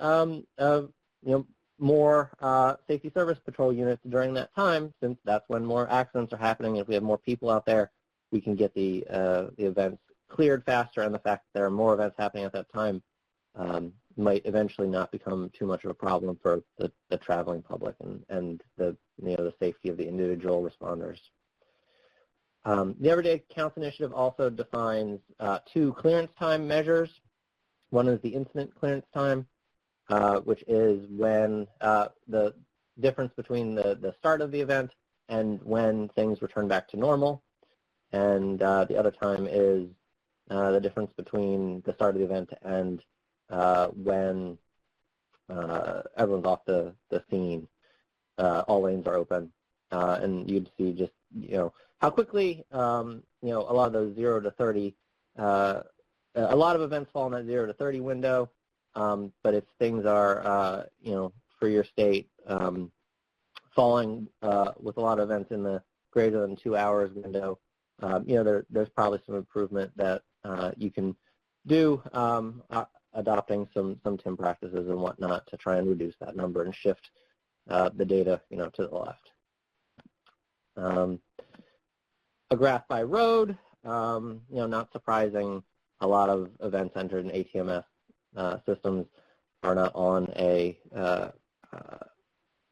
more safety service patrol units during that time, since that's when more accidents are happening. If we have more people out there, we can get the events cleared faster, and the fact that there are more events happening at that time might eventually not become too much of a problem for the traveling public and the safety of the individual responders. The Everyday Counts Initiative also defines 2 clearance time measures. One is the incident clearance time, which is when the difference between the start of the event and when things return back to normal. And the other time is the difference between the start of the event and when everyone's off the scene, all lanes are open. And you'd see just, how quickly, a lot of those 0 to 30, a lot of events fall in that 0 to 30 window. But if things are, for your state, falling with a lot of events in the greater than 2 hours window, there's probably some improvement that you can do, adopting some TIM practices and whatnot to try and reduce that number and shift the data, to the left. A graph by road, not surprising, a lot of events entered in ATMS systems are not on a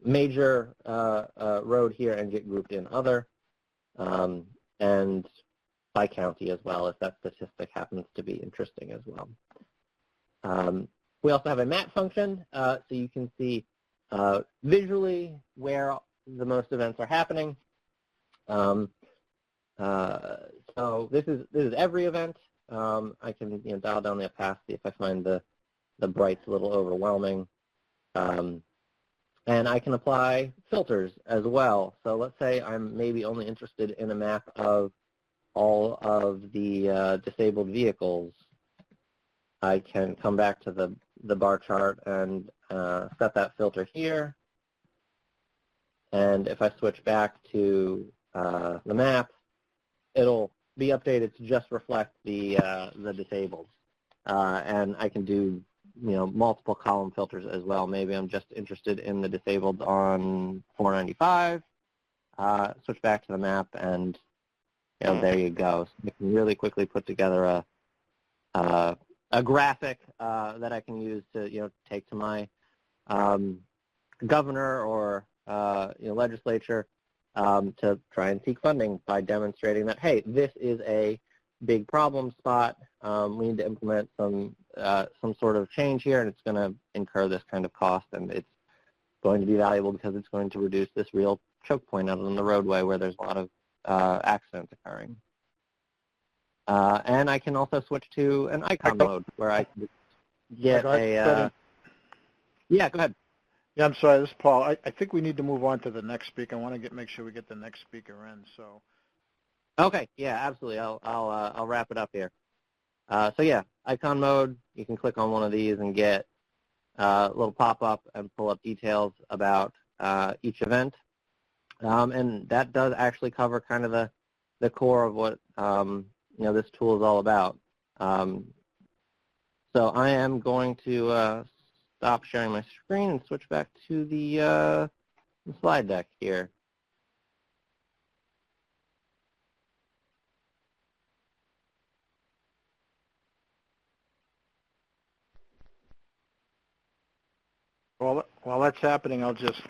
major road here and get grouped in other, and by county as well, if that statistic happens to be interesting as well. We also have a map function, so you can see visually where the most events are happening. So this is every event. I can dial down the opacity if I find the brights a little overwhelming. And I can apply filters as well. So let's say I'm maybe only interested in a map of all of the disabled vehicles. I can come back to the bar chart and set that filter here. And if I switch back to the map, it'll be updated to just reflect the disabled. And I can do multiple column filters as well. Maybe I'm just interested in the disabled on 495. Switch back to the map, and there you go. So I can really quickly put together a graphic that I can use to take to my governor or legislature to try and seek funding by demonstrating that, hey, this is a big problem spot. We need to implement some sort of change here, and it's going to incur this kind of cost, and it's going to be valuable because it's going to reduce this real choke point out on the roadway where there's a lot of accidents occurring. And I can also switch to an icon mode where I can get yeah, go ahead. Yeah, I'm sorry, this is Paul. I think we need to move on to the next speaker. I want to make sure we get the next speaker in. So. Okay, yeah, absolutely. I'll wrap it up here. So yeah, icon mode. You can click on one of these and get a little pop-up and pull up details about each event, and that does actually cover kind of the core of what this tool is all about. So I am going to stop sharing my screen and switch back to the slide deck here. Well, while that's happening, I'll just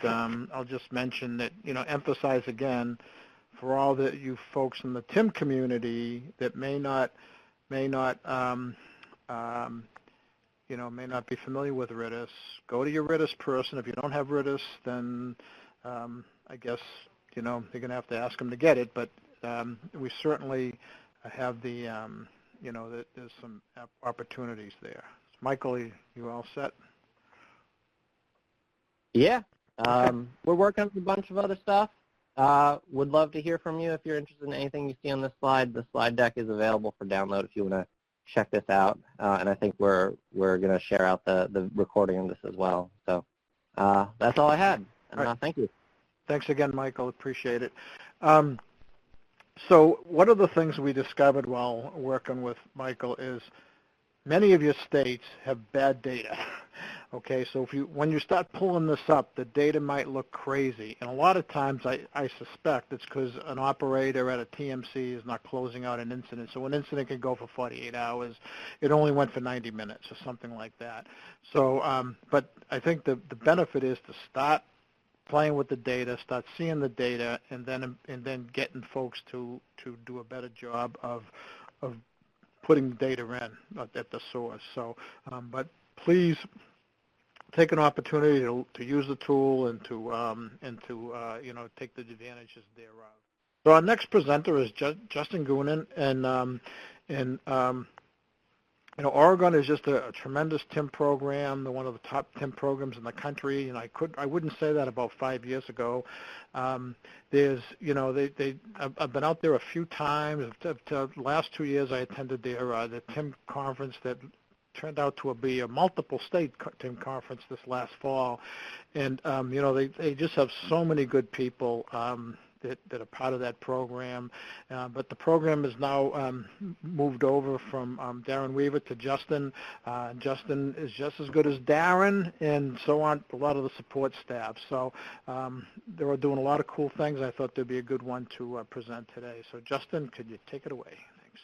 mention that, emphasize again for all that you folks in the TIM community that may not be familiar with RITIS. Go to your RITIS person. If you don't have RITIS, then I guess you're going to have to ask them to get it. But we certainly have there's some opportunities there. Michael, you all set? Yeah, we're working on a bunch of other stuff. Would love to hear from you if you're interested in anything you see on this slide. The slide deck is available for download if you want to check this out, and I think we're going to share out the recording of this as well. So that's all I had. Thank you. Thanks again, Michael. Appreciate it. So one of the things we discovered while working with Michael is many of your states have bad data. Okay, so when you start pulling this up, the data might look crazy. And a lot of times I suspect it's because an operator at a TMC is not closing out an incident. So an incident can go for 48 hours. It only went for 90 minutes or something like that. So, but I think the benefit is to start playing with the data, start seeing the data, and then getting folks to do a better job of putting the data in at the source. So, but please take an opportunity to use the tool and to take the advantages thereof. So our next presenter is Justin Goonan, and Oregon is just a tremendous TIM program, one of the top TIM programs in the country, and I wouldn't say that about 5 years ago. I've been out there a few times. The last 2 years I attended the TIM conference that turned out to be a multiple state TIM conference this last fall, and they just have so many good people that are part of that program. But the program is now moved over from Darren Weaver to Justin. Justin is just as good as Darren, and so on a lot of the support staff. So they were doing a lot of cool things. I thought there'd be a good one to present today. So Justin, could you take it away? Thanks.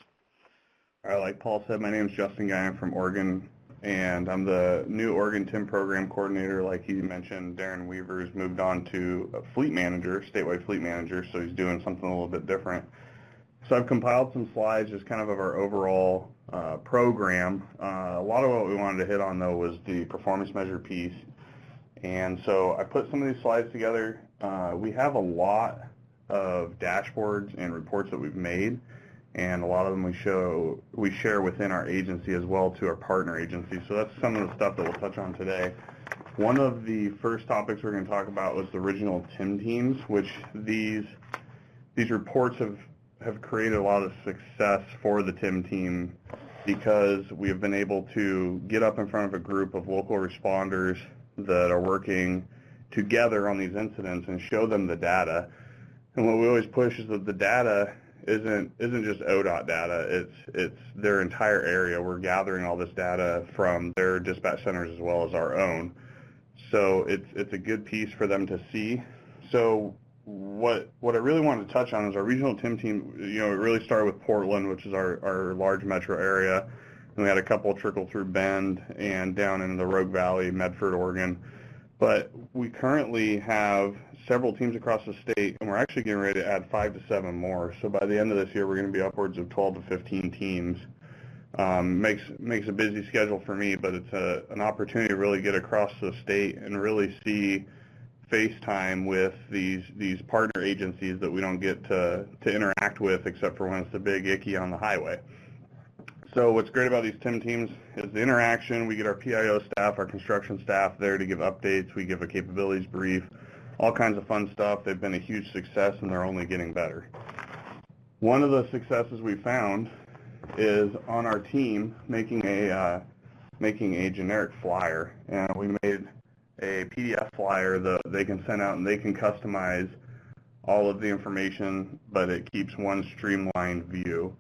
All right, like Paul said, my name is Justin Guy. I'm from Oregon, and I'm the new Oregon TIM program coordinator. Like he mentioned, Darren Weaver's moved on to a fleet manager, statewide fleet manager, so he's doing something a little bit different. So I've compiled some slides just kind of our overall program. A lot of what we wanted to hit on, though, was the performance measure piece. And so I put some of these slides together. We have a lot of dashboards and reports that we've made, and a lot of them we share within our agency as well to our partner agencies. So that's some of the stuff that we'll touch on today. One of the first topics we're going to talk about was the original TIM teams, which these reports have created a lot of success for the TIM team because we have been able to get up in front of a group of local responders that are working together on these incidents and show them the data. And what we always push is that the data isn't just ODOT data, it's their entire area. We're gathering all this data from their dispatch centers as well as our own. So it's a good piece for them to see. So what I really wanted to touch on is our regional TIM team. It really started with Portland, which is our large metro area, and we had a couple trickle through Bend and down into the Oro Valley, Medford, Oregon. But we currently have several teams across the state, and we're actually getting ready to add 5 to 7 more. So by the end of this year, we're going to be upwards of 12 to 15 teams. Makes a busy schedule for me, but it's an opportunity to really get across the state and really see FaceTime with these partner agencies that we don't get to interact with except for when it's the big icky on the highway. So what's great about these TIM teams is the interaction. We get our PIO staff, our construction staff there to give updates. We give a capabilities brief, all kinds of fun stuff. They've been a huge success, and they're only getting better. One of the successes we found is on our team making a generic flyer, and we made a PDF flyer that they can send out, and they can customize all of the information, but it keeps one streamlined view.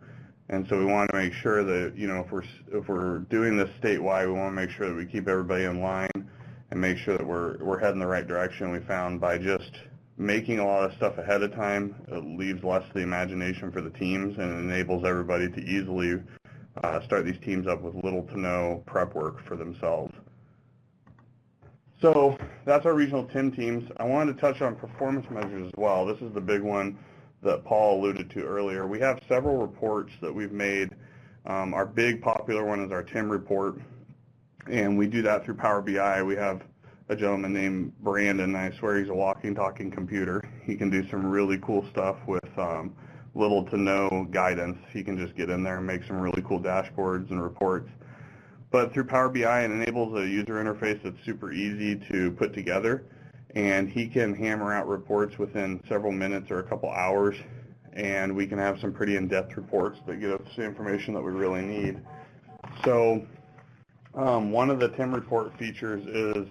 And so we want to make sure that, you know, if we're doing this statewide, we want to make sure that we keep everybody in line and make sure that we're heading the right direction. We found by just making a lot of stuff ahead of time, it leaves less to the imagination for the teams and enables everybody to easily start these teams up with little to no prep work for themselves. So that's our regional TIM teams. I wanted to touch on performance measures as well. This is the big one that Paul alluded to earlier. We have several reports that we've made. Our big popular one is our TIM report, and we do that through Power BI. We have a gentleman named Brandon. I swear he's a walking, talking computer. He can do some really cool stuff with little to no guidance. He can just get in there and make some really cool dashboards and reports. But through Power BI, it enables a user interface that's super easy to put together, and he can hammer out reports within several minutes or a couple hours, and we can have some pretty in-depth reports that give us the information that we really need. So one of the TIM report features is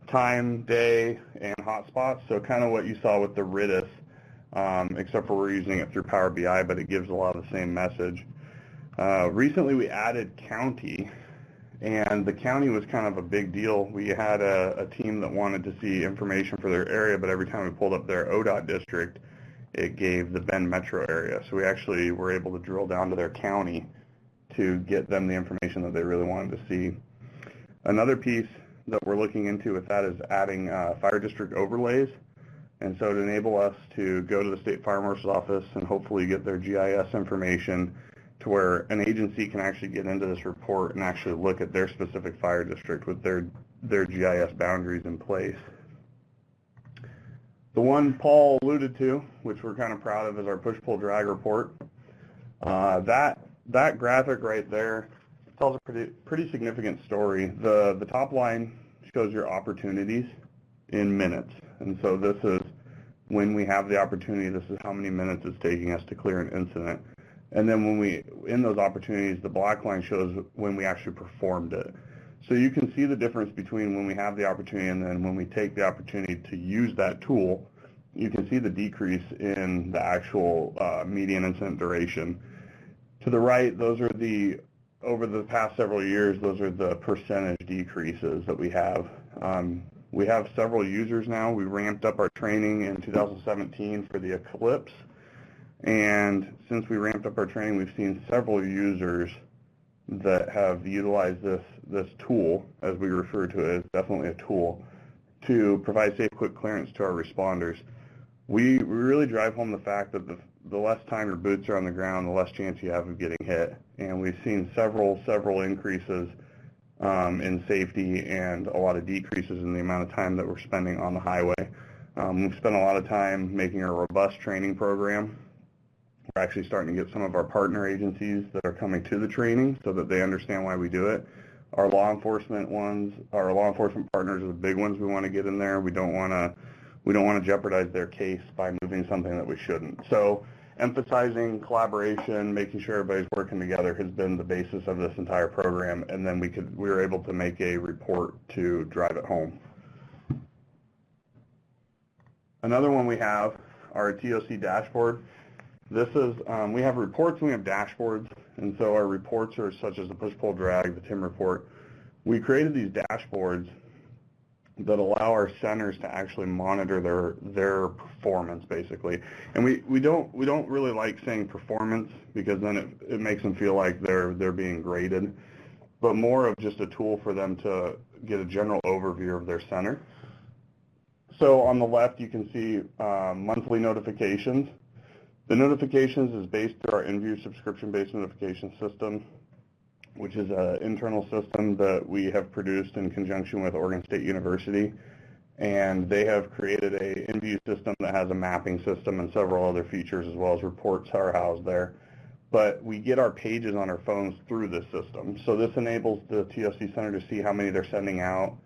time, day, and hotspots, so kind of what you saw with the RITIS, except for we're using it through Power BI, but it gives a lot of the same message. Recently we added county, and the county was kind of a big deal. We had a team that wanted to see information for their area, but every time we pulled up their ODOT district, it gave the Bend metro area. So we actually were able to drill down to their county to get them the information that they really wanted to see. Another piece that we're looking into with that is adding fire district overlays. And so to enable us to go to the state fire marshal's office and hopefully get their GIS information to where an agency can actually get into this report and actually look at their specific fire district with their GIS boundaries in place. The one Paul alluded to, which we're kind of proud of, is our push-pull-drag report. That graphic right there tells a pretty significant story. The top line shows your opportunities in minutes. And so this is when we have the opportunity, this is how many minutes it's taking us to clear an incident. And then when in those opportunities, the black line shows when we actually performed it. So you can see the difference between when we have the opportunity and then when we take the opportunity to use that tool. You can see the decrease in the actual median incident duration. To the right, those are over the past several years, those are the percentage decreases that we have. We have several users now. We ramped up our training in 2017 for the Eclipse. And since we ramped up our training, we've seen several users that have utilized this tool, as we refer to it as definitely a tool, to provide safe, quick clearance to our responders. We really drive home the fact that the less time your boots are on the ground, the less chance you have of getting hit. And we've seen several increases in safety and a lot of decreases in the amount of time that we're spending on the highway. We've spent a lot of time making a robust training program. We're actually starting to get some of our partner agencies that are coming to the training so that they understand why we do it. Our law enforcement partners are the big ones we want to get in there. We don't want to jeopardize their case by moving something that we shouldn't. So emphasizing collaboration, making sure everybody's working together has been the basis of this entire program, and then we were able to make a report to drive it home. Another one we have, our TOC dashboard. This is, we have reports and we have dashboards, and so our reports are such as the push-pull-drag, the TIM report. We created these dashboards that allow our centers to actually monitor their performance, basically. And we don't really like saying performance because then it makes them feel like they're being graded, but more of just a tool for them to get a general overview of their center. So on the left, you can see monthly notifications. The notifications is based through our InView subscription-based notification system, which is an internal system that we have produced in conjunction with Oregon State University. And they have created a InView system that has a mapping system and several other features, as well as reports are housed there. But we get our pages on our phones through this system. So this enables the TOC Center to see how many they're sending out,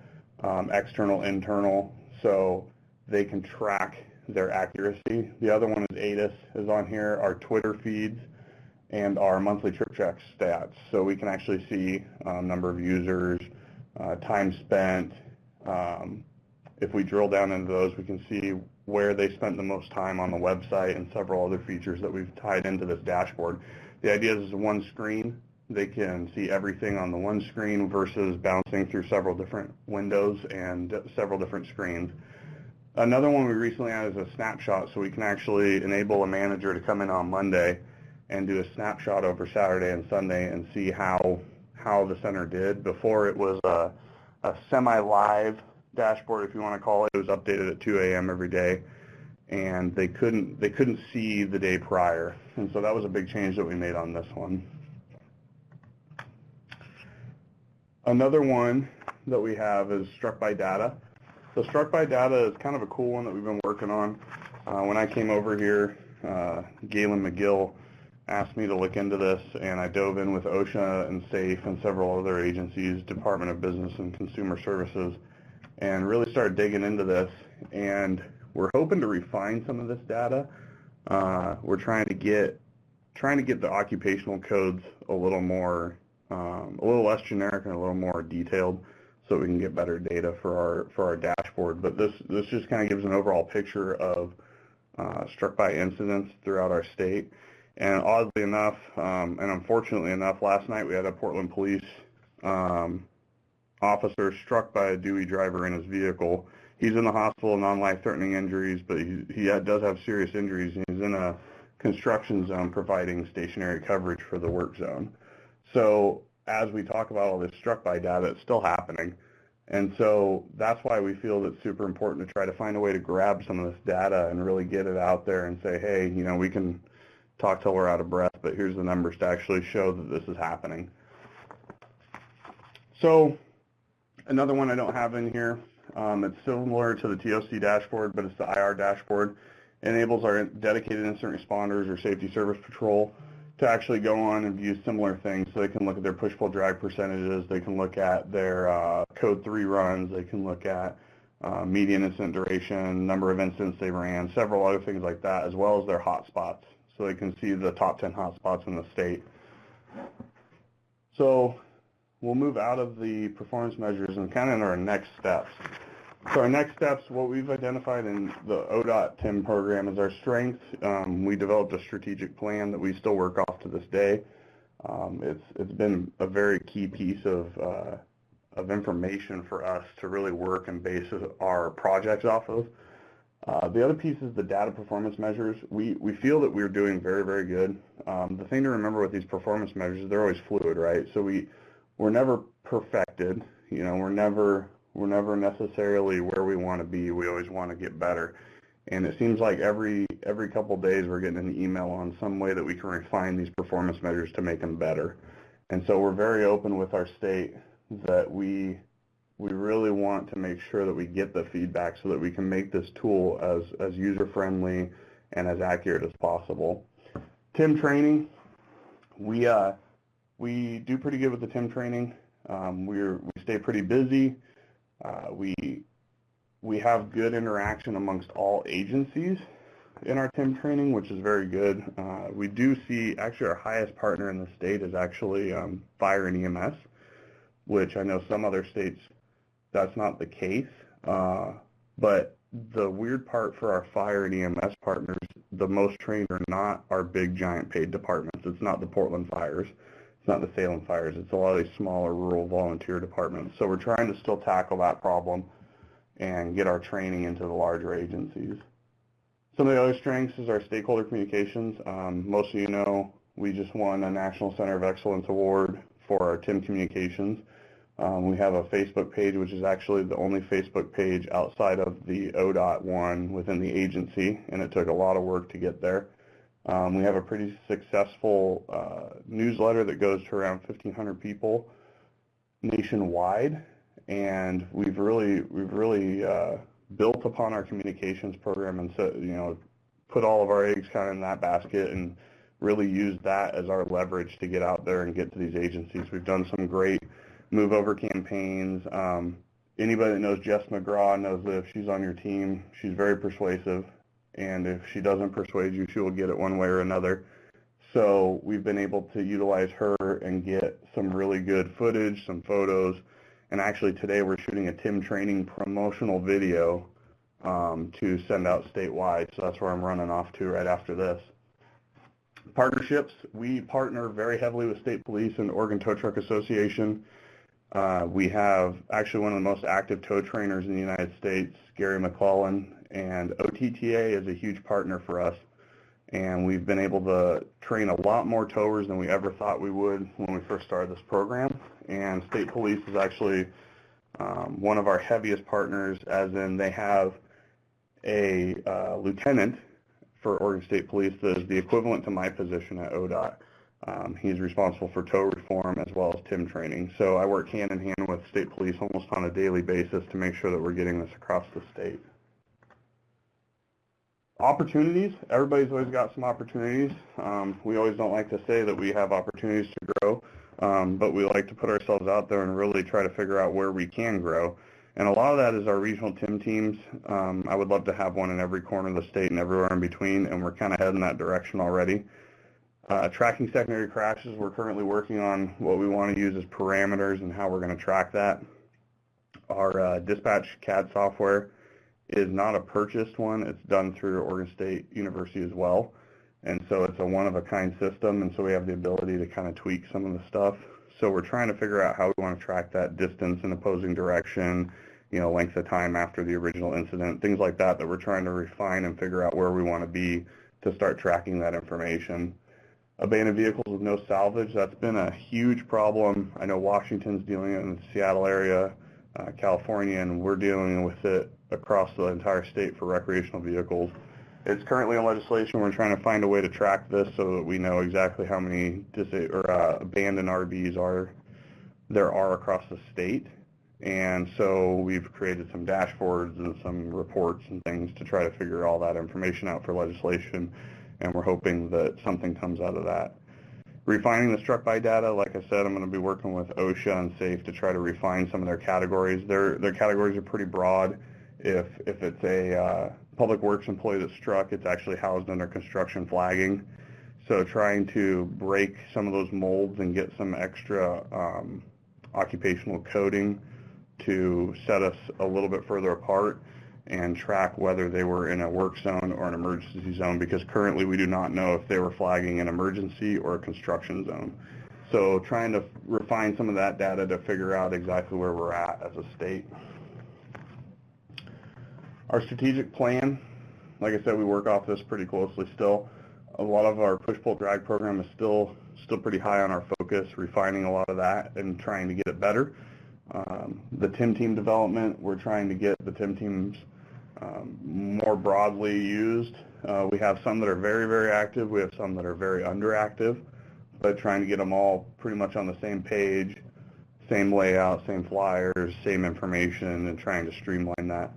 external, internal, so they can track their accuracy. The other one is RITIS is on here, our Twitter feeds, and our monthly trip check stats. So we can actually see number of users, time spent. If we drill down into those, we can see where they spent the most time on the website and several other features that we've tied into this dashboard. The idea is one screen. They can see everything on the one screen versus bouncing through several different windows and several different screens. Another one we recently added is a snapshot, so we can actually enable a manager to come in on Monday and do a snapshot over Saturday and Sunday and see how the center did. Before, it was a semi-live dashboard, if you want to call it. It was updated at 2 a.m. every day, and they couldn't see the day prior, and so that was a big change that we made on this one. Another one that we have is Struck by Data. So Struck by Data is kind of a cool one that we've been working on. When I came over here, Galen McGill asked me to look into this, and I dove in with OSHA and SAFE and several other agencies, Department of Business and Consumer Services, and really started digging into this. And we're hoping to refine some of this data. We're trying to get the occupational codes a little less generic and a little more detailed, so we can get better data for our dashboard. But this just kind of gives an overall picture of struck by incidents throughout our state. And oddly enough, and unfortunately enough, last night we had a Portland police officer struck by a Dewey driver in his vehicle. He's in the hospital, non-life-threatening injuries, but he does have serious injuries, and he's in a construction zone providing stationary coverage for the work zone. So as we talk about all this struck by data, it's still happening. And so that's why we feel that it's super important to try to find a way to grab some of this data and really get it out there and say, hey, we can talk till we're out of breath, but here's the numbers to actually show that this is happening. So another one I don't have in here, it's similar to the TOC dashboard, but it's the IR dashboard. It enables our dedicated incident responders or safety service patrol to actually go on and view similar things. So they can look at their push-pull drag percentages, they can look at their code 3 runs, they can look at median incident duration, number of incidents they ran, several other things like that, as well as their hotspots. So they can see the top 10 hotspots in the state. So we'll move out of the performance measures and kind of into our next steps. So our next steps, what we've identified in the ODOT TIM program is our strengths. We developed a strategic plan that we still work off to this day. It's been a very key piece of information for us to really work and base our projects off of. The other piece is the data performance measures. We feel that we're doing very, very good. The thing to remember with these performance measures is they're always fluid, right? So we're never perfected. We're never necessarily where we want to be. We always want to get better. And it seems like every couple of days we're getting an email on some way that we can refine these performance measures to make them better. And so we're very open with our state that we really want to make sure that we get the feedback so that we can make this tool as user-friendly and as accurate as possible. TIM training, we do pretty good with the TIM training. We stay pretty busy. We have good interaction amongst all agencies in our TIM training, which is very good. We do see, actually our highest partner in the state is actually fire and EMS, which I know some other states that's not the case. But the weird part for our fire and EMS partners, the most trained are not our big giant paid departments. It's not the Portland Fires. It's not the Salem Fires. It's a lot of these smaller rural volunteer departments. So we're trying to still tackle that problem and get our training into the larger agencies. Some of the other strengths is our stakeholder communications. Most of you know we just won a National Center of Excellence Award for our TIM communications, We have a Facebook page, which is actually the only Facebook page outside of the ODOT one within the agency, and it took a lot of work to get there. We have a pretty successful newsletter that goes to around 1,500 people nationwide, and we've really built upon our communications program and put all of our eggs kind of in that basket and really used that as our leverage to get out there and get to these agencies. We've done some great move over campaigns. Anybody that knows Jess McGraw knows that if she's on your team, she's very persuasive, and if she doesn't persuade you, she will get it one way or another. So we've been able to utilize her and get some really good footage, some photos, and actually today we're shooting a TIM training promotional video to send out statewide, so that's where I'm running off to right after this. Partnerships, we partner very heavily with state police and Oregon Tow Truck Association. We have actually one of the most active tow trainers in the United States, Gary McClellan, and OTTA is a huge partner for us, and we've been able to train a lot more towers than we ever thought we would when we first started this program. And state police is actually one of our heaviest partners, as in they have a lieutenant for Oregon State Police that is the equivalent to my position at ODOT. He's responsible for tow reform as well as TIM training. So I work hand in hand with state police almost on a daily basis to make sure that we're getting this across the state. Opportunities, everybody's always got some opportunities. We always don't like to say that we have opportunities to grow, but we like to put ourselves out there and really try to figure out where we can grow. And a lot of that is our regional TIM teams. I would love to have one in every corner of the state and everywhere in between, and we're kind of heading that direction already. Tracking secondary crashes, we're currently working on what we want to use as parameters and how we're going to track that. Our dispatch CAD software is not a purchased one. It's done through Oregon State University as well. And so it's a one-of-a-kind system, and so we have the ability to kind of tweak some of the stuff. So we're trying to figure out how we want to track that distance in opposing direction, length of time after the original incident, things like that we're trying to refine and figure out where we want to be to start tracking that information. Abandoned vehicles with no salvage, that's been a huge problem. I know Washington's dealing it in the Seattle area, California, and we're dealing with it across the entire state for recreational vehicles. It's currently in legislation. We're trying to find a way to track this so that we know exactly how many abandoned RVs there are across the state. And so we've created some dashboards and some reports and things to try to figure all that information out for legislation, and we're hoping that something comes out of that. Refining the struck by data, like I said, I'm going to be working with OSHA and SAFE to try to refine some of their categories. Their categories are pretty broad. If it's a public works employee that's struck, it's actually housed under construction flagging. So trying to break some of those molds and get some extra occupational coding to set us a little bit further apart and track whether they were in a work zone or an emergency zone, because currently we do not know if they were flagging an emergency or a construction zone. So trying to refine some of that data to figure out exactly where we're at as a state. Our strategic plan, like I said, we work off this pretty closely still. A lot of our push-pull-drag program is still pretty high on our focus, refining a lot of that and trying to get it better. The TIM team development, we're trying to get the TIM teams more broadly used. We have some that are very, very active. We have some that are very underactive, but trying to get them all pretty much on the same page, same layout, same flyers, same information, and trying to streamline that.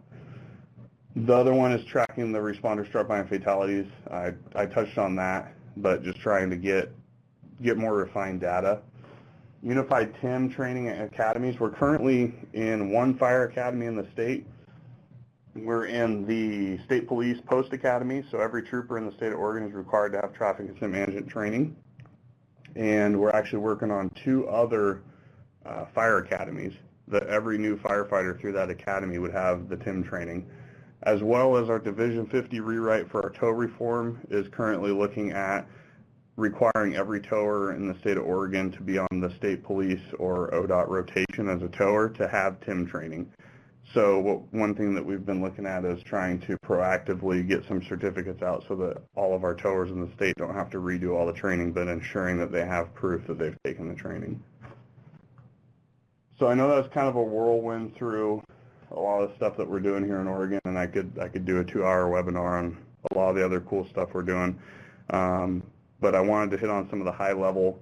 The other one is tracking the responder struck by and fatalities. I touched on that, but just trying to get more refined data. Unified TIM training academies. We're currently in one fire academy in the state. We're in the state police post academy, so every trooper in the state of Oregon is required to have traffic incident management training. And we're actually working on 2 other fire academies that every new firefighter through that academy would have the TIM training, as well as our Division 50 rewrite for our tow reform is currently looking at requiring every tower in the state of Oregon to be on the state police or ODOT rotation as a tower to have TIM training. So one thing that we've been looking at is trying to proactively get some certificates out so that all of our towers in the state don't have to redo all the training, but ensuring that they have proof that they've taken the training. So I know that's kind of a whirlwind through a lot of the stuff that we're doing here in Oregon, and I could do a 2-hour webinar on a lot of the other cool stuff we're doing. But I wanted to hit on some of the high level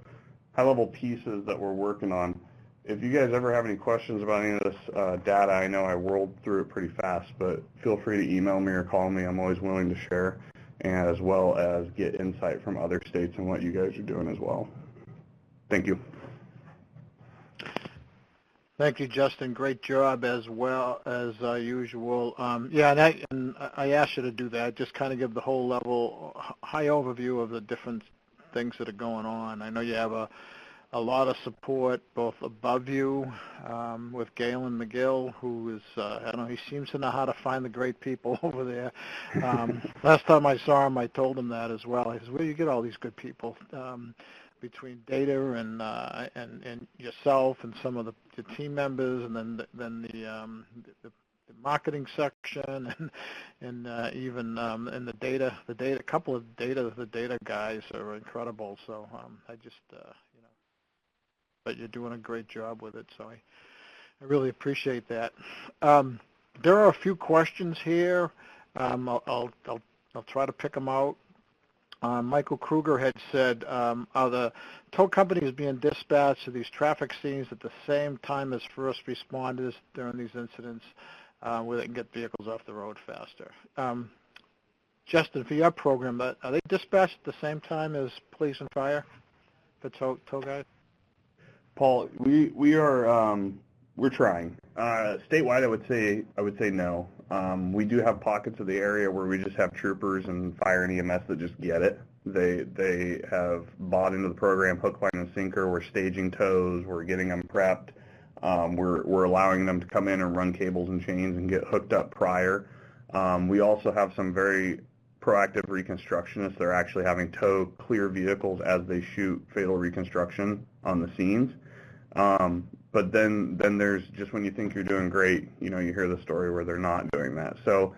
pieces that we're working on. If you guys ever have any questions about any of this data, I know I whirled through it pretty fast, but feel free to email me or call me. I'm always willing to share, and as well as get insight from other states and what you guys are doing as well. Thank you. Thank you, Justin. Great job as well as usual. Yeah, and I asked you to do that, just kind of give the whole level, high overview of the different things that are going on. I know you have a lot of support both above you with Galen McGill, who is, I don't know, he seems to know how to find the great people over there. Last time I saw him, I told him that as well. I said, where do you get all these good people? Between data and yourself and some of the team members, and then the marketing section, and even in the data, a couple of the data guys are incredible. So I just but you're doing a great job with it. So I really appreciate that. There are a few questions here. I'll try to pick them out. Michael Kruger had said, are the tow companies being dispatched to these traffic scenes at the same time as first responders during these incidents where they can get vehicles off the road faster? Justin, for your program, are they dispatched at the same time as police and fire for tow guys? Paul, we're trying. Statewide, I would say no. We do have pockets of the area where we just have troopers and fire and EMS that just get it. They have bought into the program hook, line, and sinker. We're staging tows. We're getting them prepped. We're allowing them to come in and run cables and chains and get hooked up prior. We also have some very proactive reconstructionists that are actually having tow clear vehicles as they shoot fatal reconstruction on the scenes. But then there's just when you think you're doing great, you hear the story where they're not doing that. So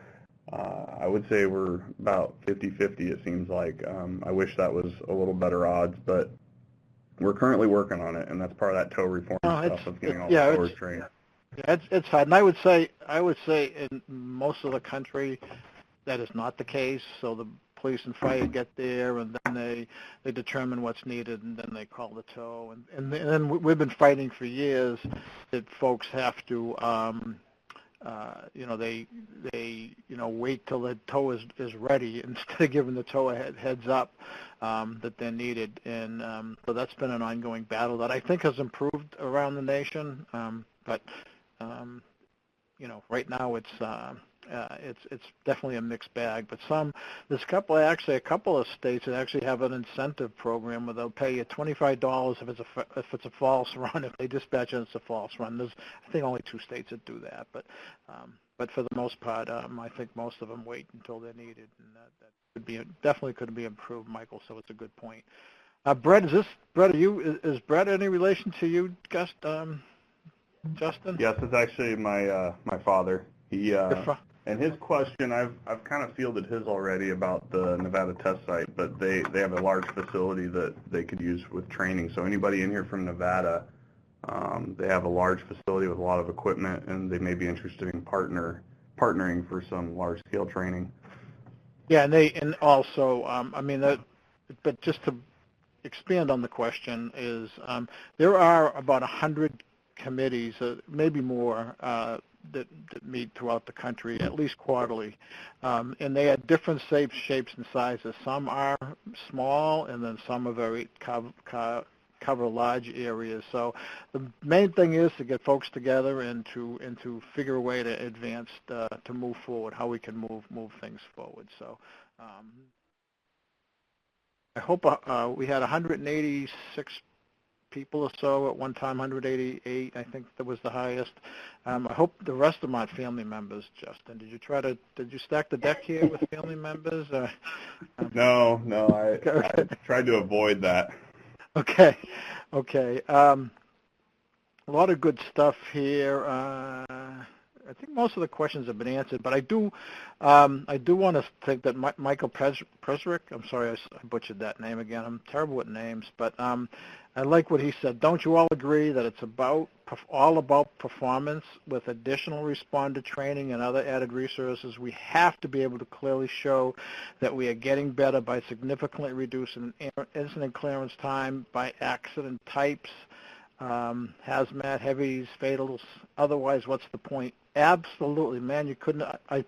I would say we're about 50-50, it seems like. I wish that was a little better odds, but we're currently working on it, and that's part of that tow reform stuff of getting all the towers trained. Yeah, it's hard. And I would say in most of the country that is not the case. So the police and fire get there, and then they determine what's needed, and then they call the tow. And then we've been fighting for years that folks have to, they wait till the tow is ready instead of giving the tow a heads up that they're needed. And so that's been an ongoing battle that I think has improved around the nation. But right now it's definitely a mixed bag. But there's a couple of states that actually have an incentive program where they'll pay you $25 if it's a false run. If they dispatch and it's a false run, there's I think only 2 states that do that. But for the most part, I think most of them wait until they're needed, and that definitely could be improved, Michael. So it's a good point. Brett, is Brett any relation to you, Justin? Yes, it's actually my father. He and his question, I've kind of fielded his already about the Nevada test site, but they have a large facility that they could use with training. So anybody in here from Nevada, they have a large facility with a lot of equipment, and they may be interested in partnering for some large scale training. Yeah, and also, but just to expand on the question is, there are about 100 committees, maybe more, that meet throughout the country, at least quarterly, and they have different shapes and sizes. Some are small, and then some are very cover large areas. So the main thing is to get folks together and to figure a way to advance to move forward, how we can move things forward. So I hope we had 186 people or so at one time, 188, I think that was the highest. I hope the rest of them aren't family members, Justin. Did you stack the deck here with family members? No, I tried to avoid that. Okay. A lot of good stuff here. I think most of the questions have been answered, but I do want to think that Michael Presrick, I'm sorry I butchered that name again. I'm terrible with names, but I like what he said. Don't you all agree that it's all about performance with additional responder training and other added resources? We have to be able to clearly show that we are getting better by significantly reducing incident clearance time by accident types, hazmat, heavies, fatals. Otherwise, what's the point? Absolutely, man. You couldn't. I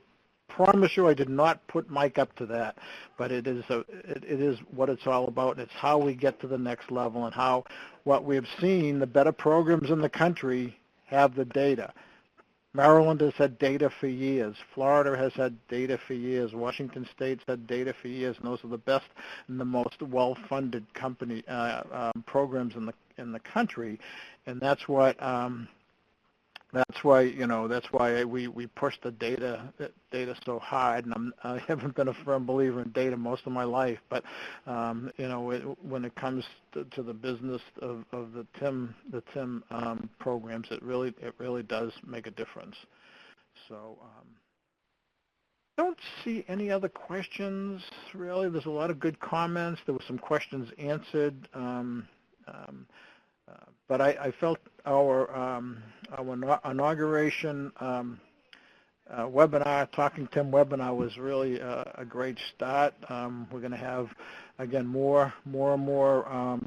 promise you I did not put Mike up to that, but it is what it's all about, and it's how we get to the next level, and how what we've seen, the better programs in the country have the data. Maryland has had data for years. Florida has had data for years. Washington State's had data for years, and those are the best and the most well-funded programs in the country, and that's what. That's why we push the data so hard, and I haven't been a firm believer in data most of my life, but when it comes to the business of the TIM programs, it really does make a difference. So don't see any other questions really. There's a lot of good comments. There were some questions answered. But I felt our inauguration webinar, Talking TIM webinar, was really a great start. We're going to have, again, more and more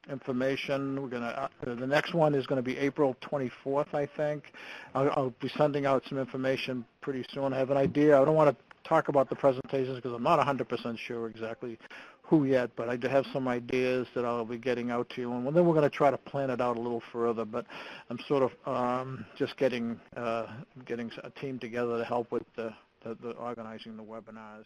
information. We're going to the next one is going to be April 24th, I think. I'll be sending out some information pretty soon. I have an idea. I don't want to talk about the presentations because I'm not 100% sure exactly who yet, but I do have some ideas that I'll be getting out to you, and then we're going to try to plan it out a little further, but I'm sort of just getting a team together to help with the organizing the webinars.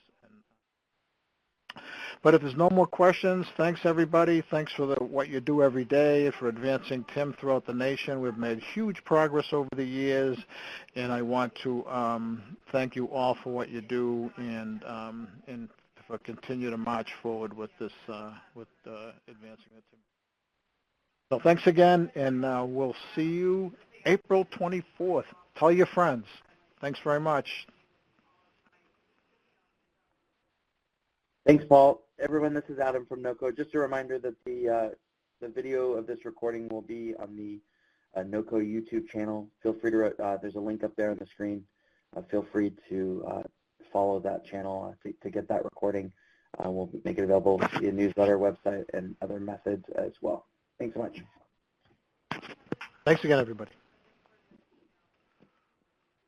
But if there's no more questions, thanks everybody. Thanks for what you do every day for advancing TIM throughout the nation. We've made huge progress over the years, and I want to thank you all for what you do and for continue to march forward with this advancing the TIM. So thanks again, and we'll see you April 24th. Tell your friends. Thanks very much. Thanks, Paul. Everyone, this is Adam from NOCO. Just a reminder that the video of this recording will be on the NOCO YouTube channel. Feel free to, there's a link up there on the screen. Feel free to follow that channel to get that recording. We'll make it available via newsletter, website, and other methods as well. Thanks so much. Thanks again, everybody.